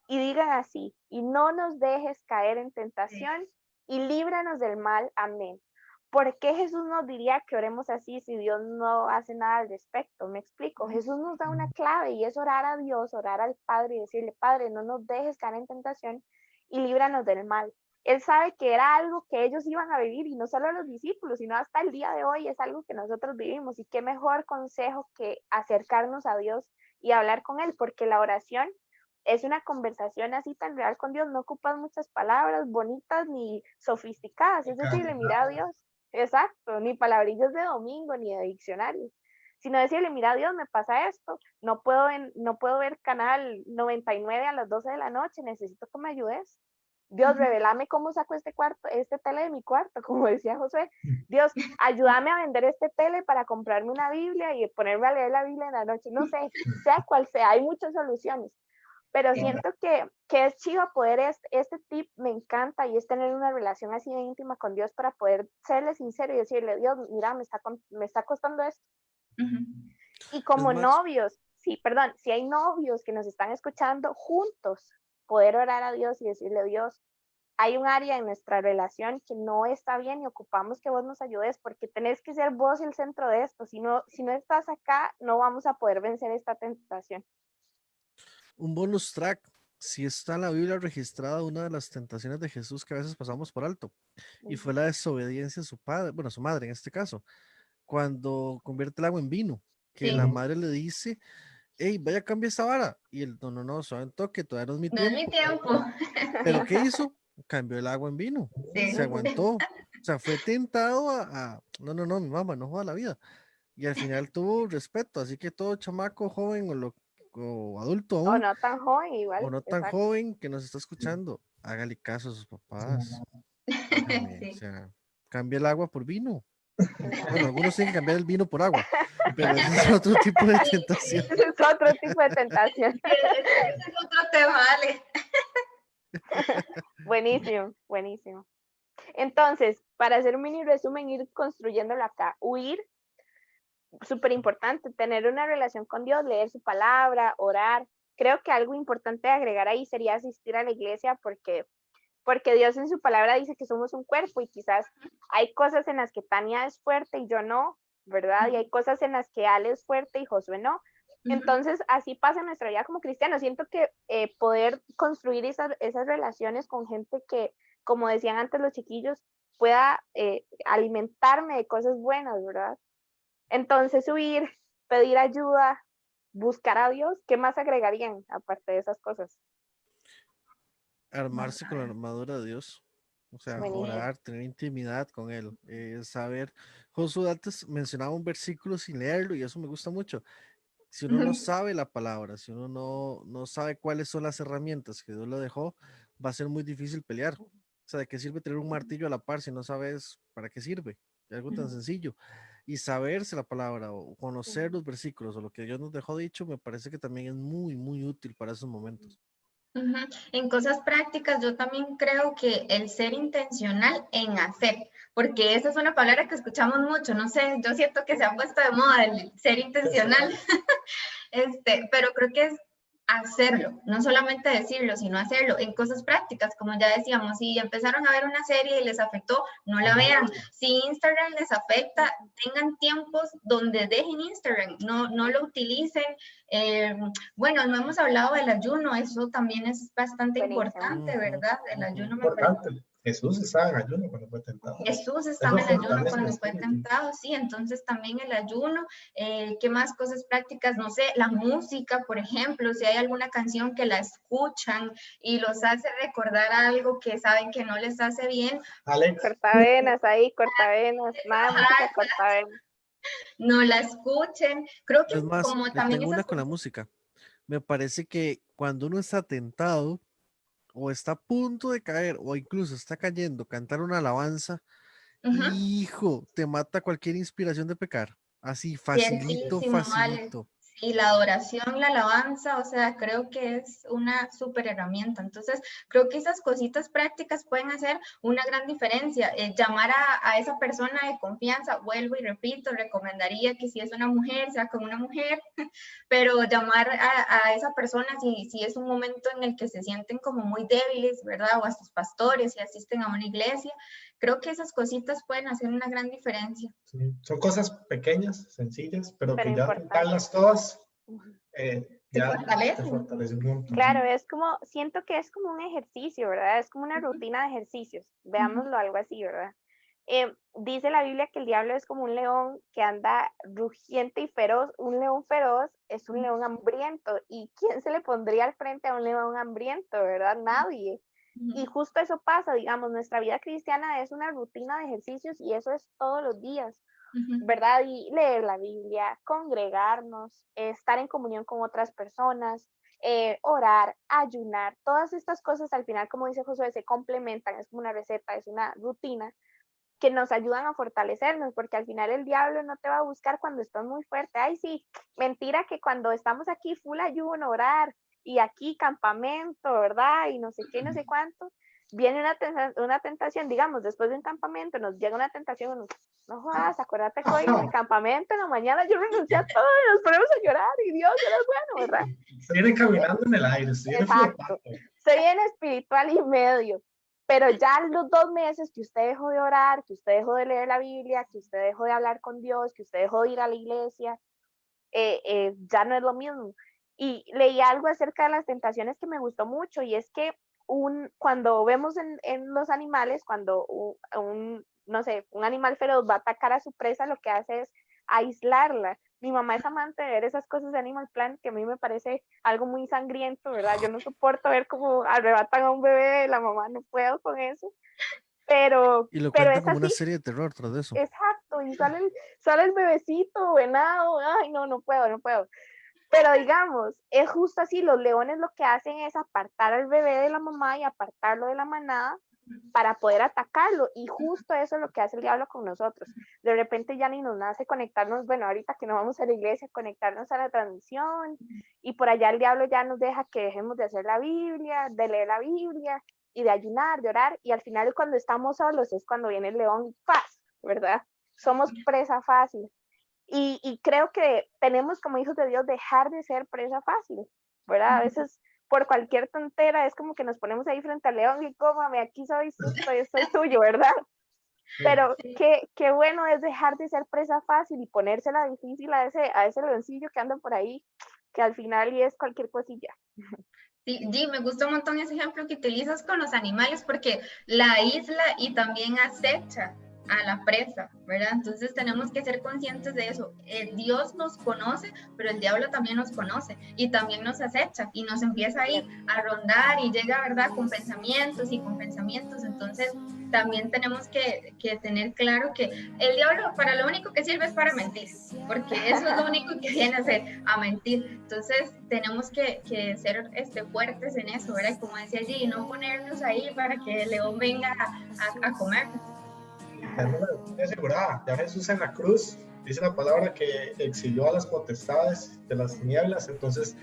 y digan así, y no nos dejes caer en tentación y líbranos del mal. Amén. ¿Por qué Jesús nos diría que oremos así si Dios no hace nada al respecto? Me explico. Jesús nos da una clave y es orar a Dios, orar al Padre y decirle, Padre, no nos dejes caer en tentación y líbranos del mal. Él sabe que era algo que ellos iban a vivir y no solo los discípulos, sino hasta el día de hoy es algo que nosotros vivimos. Y qué mejor consejo que acercarnos a Dios y hablar con Él, porque la oración es una conversación así tan real con Dios, no ocupas muchas palabras bonitas ni sofisticadas, es decirle, mira a Dios, exacto, ni palabrillas de domingo ni de diccionario, sino decirle, mira a Dios, me pasa esto, no puedo ver canal 99 a las 12 de la noche, necesito que me ayudes. Dios, revelame cómo saco este tele de mi cuarto, como decía José. Dios, ayúdame a vender este tele para comprarme una Biblia y ponerme a leer la Biblia en la noche. No sé, sea cual sea, hay muchas soluciones, pero siento que es chido poder, este tip me encanta y es tener una relación así de íntima con Dios para poder serle sincero y decirle, Dios, mira, me está costando esto. Y Es como más, novios, sí, perdón, si hay novios que nos están escuchando juntos, poder orar a Dios y decirle, Dios, hay un área en nuestra relación que no está bien y ocupamos que vos nos ayudes porque tenés que ser vos el centro de esto. Si no estás acá, no vamos a poder vencer esta tentación. un bonus track, si está en la Biblia registrada una de las tentaciones de Jesús que a veces pasamos por alto, y fue la desobediencia a su padre, bueno, a su madre en este caso, cuando convierte el agua en vino, que Sí, la madre le dice, hey, vaya, cambia esa vara, y él, no, no, no, suave un toque, todavía no es mi no es mi tiempo, tiempo. pero ¿qué hizo? Cambió el agua en vino, Sí, se aguantó, o sea, fue tentado no, no, no, mi mamá, no joda la vida, y al final tuvo respeto, así que todo chamaco, joven o adulto O aún, no tan joven, o igual, no tan exacto. joven que nos está escuchando, hágale caso a sus papás. Dígame, o sí. sea, cambia el agua por vino. Bueno, algunos tienen que cambiar el vino por agua, pero ese es otro tipo de Sí, tentación. Ese es otro tipo de tentación. ese es otro tema, Ale. Buenísimo, buenísimo. Entonces, para hacer un mini resumen, ir construyéndolo acá. Huir, súper importante, tener una relación con Dios, leer su palabra, orar. Creo que algo importante de agregar ahí sería asistir a la iglesia porque Dios en su palabra dice que somos un cuerpo y quizás hay cosas en las que Tania es fuerte y yo no, ¿verdad? Y hay cosas en las que Ale es fuerte y Josué no. Entonces, así pasa en nuestra vida como cristianos. Siento que poder construir esas relaciones con gente que, como decían antes los chiquillos, pueda alimentarme de cosas buenas, ¿verdad? Entonces, huir, pedir ayuda, buscar a Dios, ¿qué más agregarían aparte de esas cosas? Armarse con la armadura de Dios, o sea, Buenísimo. orar, tener intimidad con Él, saber. Josué antes mencionaba un versículo sin leerlo y eso me gusta mucho. Si uno no sabe la palabra, si uno no sabe cuáles son las herramientas que Dios le dejó, va a ser muy difícil pelear. O sea, ¿de qué sirve tener un martillo a la par si no sabes para qué sirve? Es algo tan sencillo. Y saberse la palabra o conocer los versículos o lo que Dios nos dejó dicho, me parece que también es muy, muy útil para esos momentos. Ujú. En cosas prácticas, yo también creo que el ser intencional en hacer, porque esa es una palabra que escuchamos mucho, no sé, yo siento que se ha puesto de moda el ser intencional, pero creo que es hacerlo, no solamente decirlo, sino hacerlo en cosas prácticas, como ya decíamos, si empezaron a ver una serie y les afectó, no la vean. Si Instagram les afecta, tengan tiempos donde dejen Instagram, no lo utilicen. Bueno, no hemos hablado del ayuno, eso también es bastante importante, ¿verdad? El ayuno me parece. Importante. Jesús estaba en ayuno cuando fue tentado. Jesús estaba en Eso ayuno fortalece el cuando fue espíritu. tentado, sí, entonces también el ayuno, ¿qué más cosas prácticas? No sé, la música, por ejemplo, si hay alguna canción que la escuchan y los hace recordar algo que saben que no les hace bien. Alex, Cortavenas ahí, cortavenas, nada de música cortavenas. No la escuchen. Creo que Es más, como le también tengo esas una con la música. Me parece que cuando uno está tentado o está a punto de caer o incluso está cayendo, cantar una alabanza, hijo, te mata cualquier inspiración de pecar. Así, facilito, ciertísimo, vale. facilito. Sí, la adoración, la alabanza, o sea, creo que es una súper herramienta. Entonces, creo que esas cositas prácticas pueden hacer una gran diferencia. Llamar a esa persona de confianza, vuelvo y repito, recomendaría que si es una mujer, sea con una mujer, pero llamar a esa persona si es un momento en el que se sienten como muy débiles, ¿verdad? O a sus pastores, si asisten a una iglesia. Creo que esas cositas pueden hacer una gran diferencia. sí, son cosas pequeñas, sencillas, pero Pero que ya importante. aplicarlas todas, Te ya fortalece. te fortalece un montón. Claro, es como, siento que es como un ejercicio, ¿verdad? Es como una rutina de ejercicios, veámoslo algo así, ¿verdad? Dice la Biblia que el diablo es como un león que anda rugiente y feroz. Un león feroz es un león hambriento. ¿Y quién se le pondría al frente a un león hambriento, verdad? Nadie. Y justo eso pasa, digamos, nuestra vida cristiana es una rutina de ejercicios y eso es todos los días, ¿verdad? Y leer la Biblia, congregarnos, estar en comunión con otras personas, orar, ayunar, todas estas cosas al final, como dice Josué, se complementan, es como una receta, es una rutina que nos ayudan a fortalecernos, porque al final el diablo no te va a buscar cuando estás muy fuerte. Ay, sí, mentira que cuando estamos aquí full ayuno, orar, y aquí campamento, ¿verdad? Y no sé qué, no sé cuánto, viene una tentación, digamos, después de un campamento nos llega una tentación, no jodas, acuérdate que hoy en el campamento, en la mañana yo renuncié a todo y nos ponemos a llorar y Dios eres bueno, ¿verdad? Se viene caminando en el aire, se viene flotando. Se viene espiritual y medio. Pero ya los 2 meses que usted dejó de orar, que usted dejó de leer la Biblia, que usted dejó de hablar con Dios, que usted dejó de ir a la iglesia, ya no es lo mismo. Y leí algo acerca de las tentaciones que me gustó mucho, y es que cuando vemos en los animales, cuando no sé, un animal feroz va a atacar a su presa, lo que hace es aislarla. Mi mamá es amante de ver esas cosas de Animal Planet, que a mí me parece algo muy sangriento, ¿verdad? Yo no soporto ver cómo arrebatan a un bebé de la mamá, no puedo con eso. Pero Y lo cuenta es como una así, serie de terror tras de eso. exacto, y sale el bebecito venado, ay, no puedo, no puedo. Pero digamos, es justo así, los leones lo que hacen es apartar al bebé de la mamá y apartarlo de la manada para poder atacarlo, y justo eso es lo que hace el diablo con nosotros. De repente ya ni nos nace conectarnos, bueno, ahorita que no vamos a la iglesia, conectarnos a la transmisión, y por allá el diablo ya nos deja que dejemos de hacer la Biblia, de leer la Biblia, y de ayunar, de orar, y al final cuando estamos solos es cuando viene el león, ¡paz! ¿Verdad? Somos presa fácil. Y creo que tenemos como hijos de Dios dejar de ser presa fácil, ¿verdad? A veces por cualquier tontera es como que nos ponemos ahí frente al león y cómame, aquí soy tuyo, ¿verdad? Pero qué bueno es dejar de ser presa fácil y ponérsela difícil a ese leoncillo que anda por ahí, que al final y es cualquier cosilla. Sí, me gusta un montón ese ejemplo que utilizas con los animales porque la aísla y también acecha. a la presa, ¿verdad? Entonces tenemos que ser conscientes de eso. Dios nos conoce, pero el diablo también nos conoce y también nos acecha y nos empieza ahí a rondar y llega, ¿verdad? Con pensamientos y con pensamientos. Entonces también tenemos que tener claro que el diablo para lo único que sirve es para mentir, porque eso es lo único que viene a hacer, a mentir. Entonces tenemos que ser fuertes en eso, ¿verdad? Y como decía allí, no ponernos ahí para que el león venga a comernos. Tenemos la victoria asegurada. Ya Jesús en la cruz dice la palabra que exilió a las potestades de las tinieblas, entonces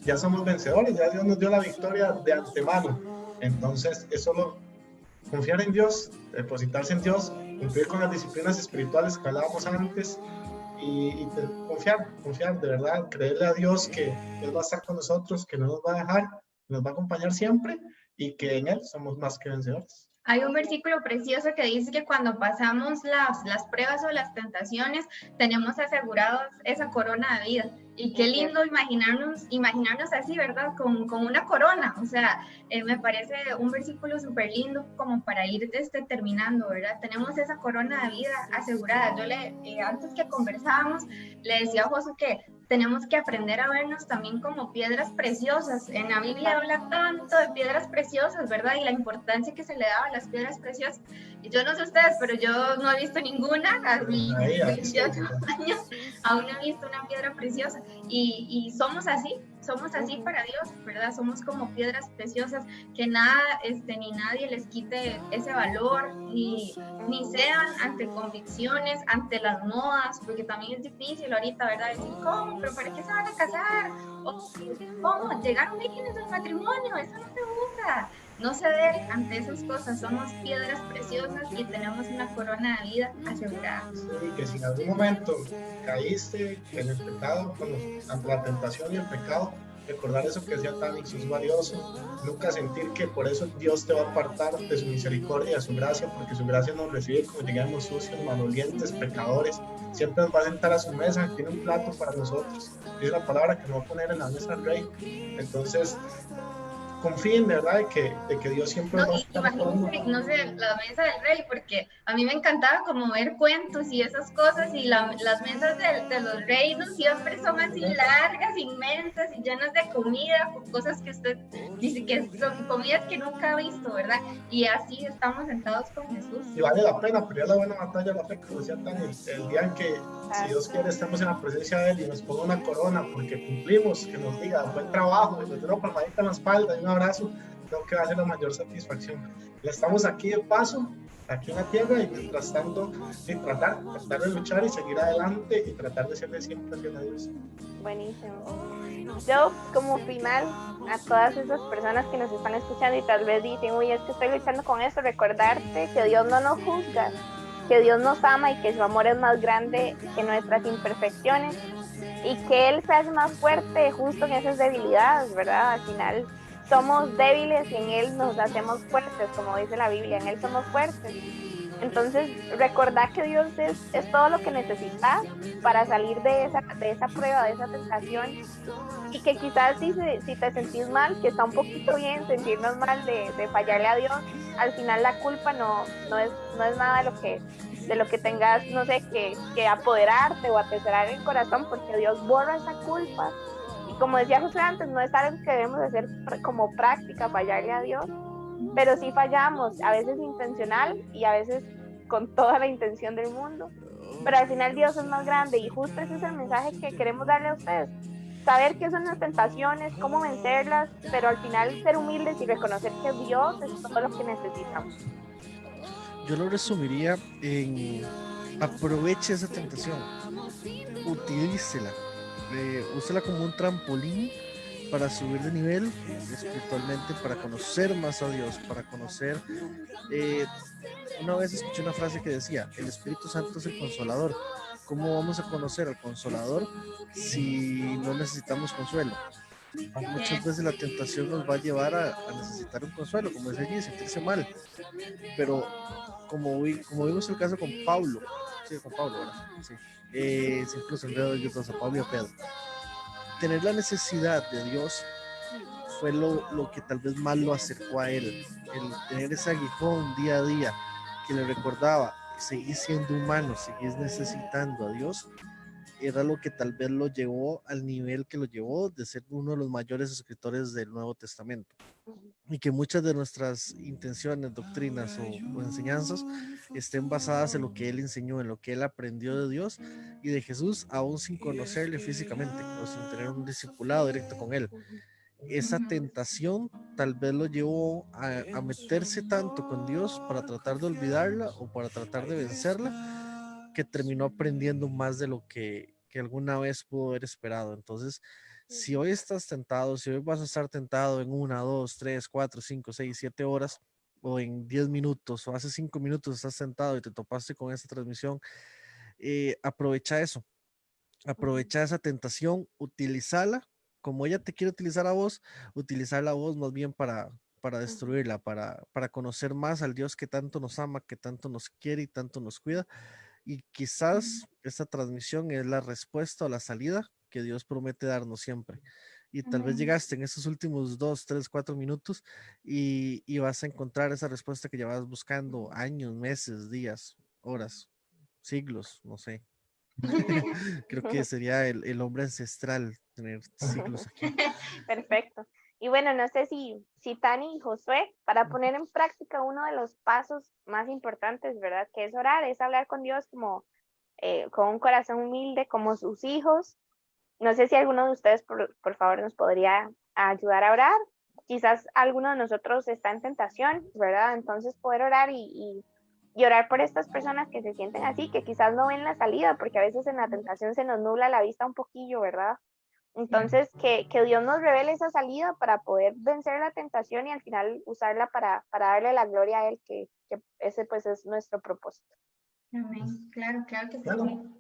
ya somos vencedores, ya Dios nos dio la victoria de antemano. Entonces es solo confiar en Dios, depositarse en Dios, cumplir con las disciplinas espirituales que hablábamos antes y confiar de verdad, creerle a Dios que Él va a estar con nosotros, que no nos va a dejar, nos va a acompañar siempre y que en Él somos más que vencedores. Hay un versículo precioso que dice que cuando pasamos las pruebas o las tentaciones, tenemos asegurados esa corona de vida. Y qué lindo imaginarnos así, ¿verdad? Con una corona. O sea, me parece un versículo súper lindo como para ir terminando, ¿verdad? Tenemos esa corona de vida asegurada. Yo antes que conversábamos, le decía a Josu que tenemos que aprender a vernos también como piedras preciosas. En la Biblia habla tanto de piedras preciosas, ¿verdad? Y la importancia que se le daba a las piedras preciosas. Y yo no sé ustedes, pero yo no he visto ninguna a mis 28 años. Aún no he visto una piedra preciosa. Y somos así para Dios, ¿verdad? Somos como piedras preciosas que nada ni nadie les quite ese valor, ni sean ante convicciones, ante las modas, porque también es difícil ahorita, ¿verdad? Decir, ¿cómo? ¿Pero para qué se van a casar? ¿O cómo? ¿Llegaron vírgenes al matrimonio? Eso no se usa. No ceder ante esas cosas, somos piedras preciosas y tenemos una corona de vida asegurada. Sí, que si en algún momento caíste en el pecado, ante la tentación y el pecado, recordar eso que decía Tani, sos valioso, nunca sentir que por eso Dios te va a apartar de su misericordia, de su gracia, porque su gracia nos recibe como llegamos sucios, malolientes, pecadores, siempre nos va a sentar a su mesa, tiene un plato para nosotros, dice la palabra que nos va a poner en la mesa del rey. Entonces confíen de verdad de que Dios siempre no, va a estar con nosotros. No sé, la mesa del rey, porque a mí me encantaba como ver cuentos y esas cosas, y las mesas de los reinos siempre son así largas, inmensas y llenas de comida, cosas que usted dice que son comidas que nunca ha visto, ¿verdad? Y así estamos sentados con Jesús. Y vale la pena pelear la buena batalla, la fe, como decía Tania, el día en que, si Dios quiere, estemos en la presencia de Él y nos ponga una corona porque cumplimos, que nos diga buen trabajo, y nos dé una palmadita en la espalda y un abrazo, creo que va a ser la mayor satisfacción. Ya estamos aquí de paso, aquí en la tierra, y mientras tanto, tratar de luchar y seguir adelante y tratar de serle siempre fiel a Dios. Buenísimo. Yo, como final, a todas esas personas que nos están escuchando y tal vez dicen, uy, es que estoy luchando con esto, recordarte que Dios no nos juzga, que Dios nos ama y que su amor es más grande que nuestras imperfecciones y que Él se hace más fuerte justo en esas debilidades, ¿verdad? Al final somos débiles y en Él nos hacemos fuertes, como dice la Biblia, en Él somos fuertes. Entonces, recordar que Dios es todo lo que necesitas para salir de esa prueba, de esa tentación, y que quizás si te sentís mal, que está un poquito bien sentirnos mal de fallarle a Dios, al final la culpa no es nada de lo que tengas, no sé, que apoderarte o atesorar en el corazón, porque Dios borra esa culpa. Y como decía José antes, no es algo que debemos hacer como práctica, fallarle a Dios, pero sí fallamos, a veces intencional y a veces con toda la intención del mundo, pero al final Dios es más grande y justo ese es el mensaje que queremos darle a ustedes, saber qué son las tentaciones, cómo vencerlas, pero al final ser humildes y reconocer que Dios es todo lo que necesitamos. Yo lo resumiría en aproveche esa tentación, utilícela, úsela como un trampolín para subir de nivel espiritualmente, para conocer más a Dios, para conocer. Una vez escuché una frase que decía, el Espíritu Santo es el Consolador. ¿Cómo vamos a conocer al Consolador si no necesitamos consuelo? Muchas veces la tentación nos va a llevar a necesitar un consuelo, como decía allí, sentirse mal. Pero como vimos el caso con Pablo, sí, con Pablo, ¿verdad? Sí. Incluso ellos dos, a Pablo y a Pedro. Tener la necesidad de Dios fue lo que tal vez más lo acercó a él, el tener ese aguijón día a día que le recordaba, seguís siendo humano, seguís necesitando a Dios, era lo que tal vez lo llevó al nivel que lo llevó de ser uno de los mayores escritores del Nuevo Testamento. Y que muchas de nuestras intenciones, doctrinas o enseñanzas estén basadas en lo que él enseñó, en lo que él aprendió de Dios y de Jesús, aún sin conocerle físicamente o sin tener un discipulado directo con él. Esa tentación tal vez lo llevó a meterse tanto con Dios para tratar de olvidarla o para tratar de vencerla, que terminó aprendiendo más de lo que alguna vez pudo haber esperado. Entonces, si hoy estás tentado, si hoy vas a estar tentado en 1, 2, 3, 4, 5, 6, 7 horas, o en 10 minutos, o hace 5 minutos estás sentado y te topaste con esta transmisión, aprovecha eso, aprovecha esa tentación, utilízala como ella te quiere utilizar a vos, utilizarla a vos más bien para destruirla, para conocer más al Dios que tanto nos ama, que tanto nos quiere y tanto nos cuida. Y quizás esta transmisión es la respuesta o la salida que Dios promete darnos siempre. Y tal vez llegaste en esos últimos 2, 3, 4 minutos y vas a encontrar esa respuesta que llevas buscando años, meses, días, horas, siglos, no sé. Creo que sería el hombre ancestral tener siglos aquí. Perfecto. Y bueno, no sé si Tani y Josué, para poner en práctica uno de los pasos más importantes, ¿verdad? Que es orar, es hablar con Dios como con un corazón humilde, como sus hijos. No sé si alguno de ustedes, por favor, nos podría ayudar a orar. Quizás alguno de nosotros está en tentación, ¿verdad? Entonces poder orar y orar por estas personas que se sienten así, que quizás no ven la salida, porque a veces en la tentación se nos nubla la vista un poquillo, ¿verdad? Entonces, que Dios nos revele esa salida para poder vencer la tentación y al final usarla para darle la gloria a Él, que ese pues es nuestro propósito. Amén. Claro, claro que sí. Bueno.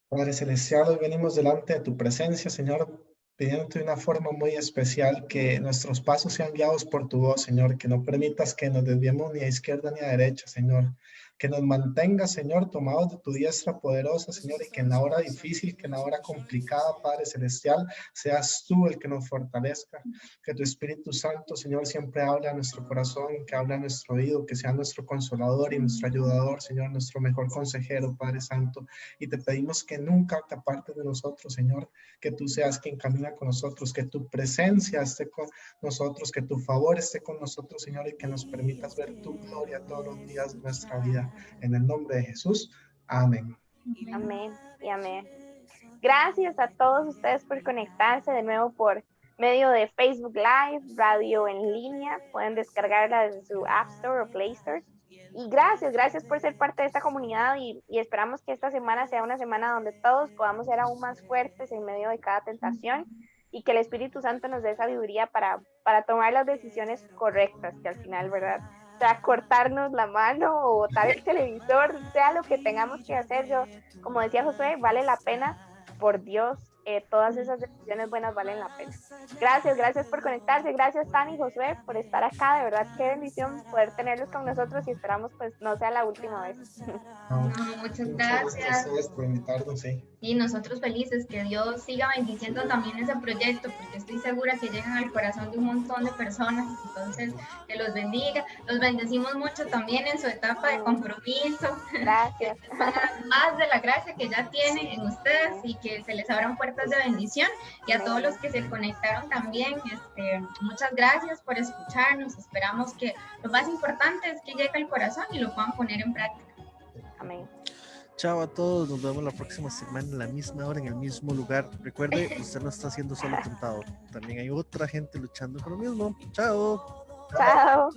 Padre Celestial, hoy venimos delante de tu presencia, Señor, pidiéndote de una forma muy especial que nuestros pasos sean guiados por tu voz, Señor, que no permitas que nos desviemos ni a izquierda ni a derecha, Señor, que nos mantengas, Señor, tomados de tu diestra poderosa, Señor, y que en la hora difícil, que en la hora complicada, Padre Celestial, seas tú el que nos fortalezca, que tu Espíritu Santo, Señor, siempre hable a nuestro corazón, que hable a nuestro oído, que sea nuestro consolador y nuestro ayudador, Señor, nuestro mejor consejero, Padre Santo, y te pedimos que nunca te apartes de nosotros, Señor, que tú seas quien camina con nosotros, que tu presencia esté con nosotros, que tu favor esté con nosotros, Señor, y que nos permitas ver tu gloria todos los días de nuestra vida. En el nombre de Jesús, amén. Amén y amén. Gracias a todos ustedes por conectarse de nuevo por medio de Facebook Live, radio en línea. Pueden descargarla desde su App Store o Play Store. Y gracias por ser parte de esta comunidad y esperamos que esta semana sea una semana donde todos podamos ser aún más fuertes en medio de cada tentación y que el Espíritu Santo nos dé sabiduría para tomar las decisiones correctas, que al final, ¿verdad? O sea, cortarnos la mano o botar el televisor, sea lo que tengamos que hacer. Yo, como decía Josué, vale la pena, por Dios, todas esas decisiones buenas valen la pena. Gracias por conectarse, gracias Tani y Josué por estar acá, de verdad qué bendición poder tenerlos con nosotros y esperamos pues no sea la última vez. Muchas gracias. A ustedes por invitarnos, sí. Y nosotros felices que Dios siga bendiciendo también ese proyecto, porque estoy segura que llegan al corazón de un montón de personas, entonces que los bendiga, los bendecimos mucho también en su etapa de compromiso. Gracias. Más de la gracia que ya tienen en ustedes y que se les abran puertas de bendición, y a todos los que se conectaron también, muchas gracias por escucharnos, esperamos que lo más importante es que llegue al corazón y lo puedan poner en práctica. Amén. Chao a todos, nos vemos la próxima semana en la misma hora, en el mismo lugar. Recuerde, usted no está siendo solo tentado, también hay otra gente luchando por lo mismo. Chao. Chao.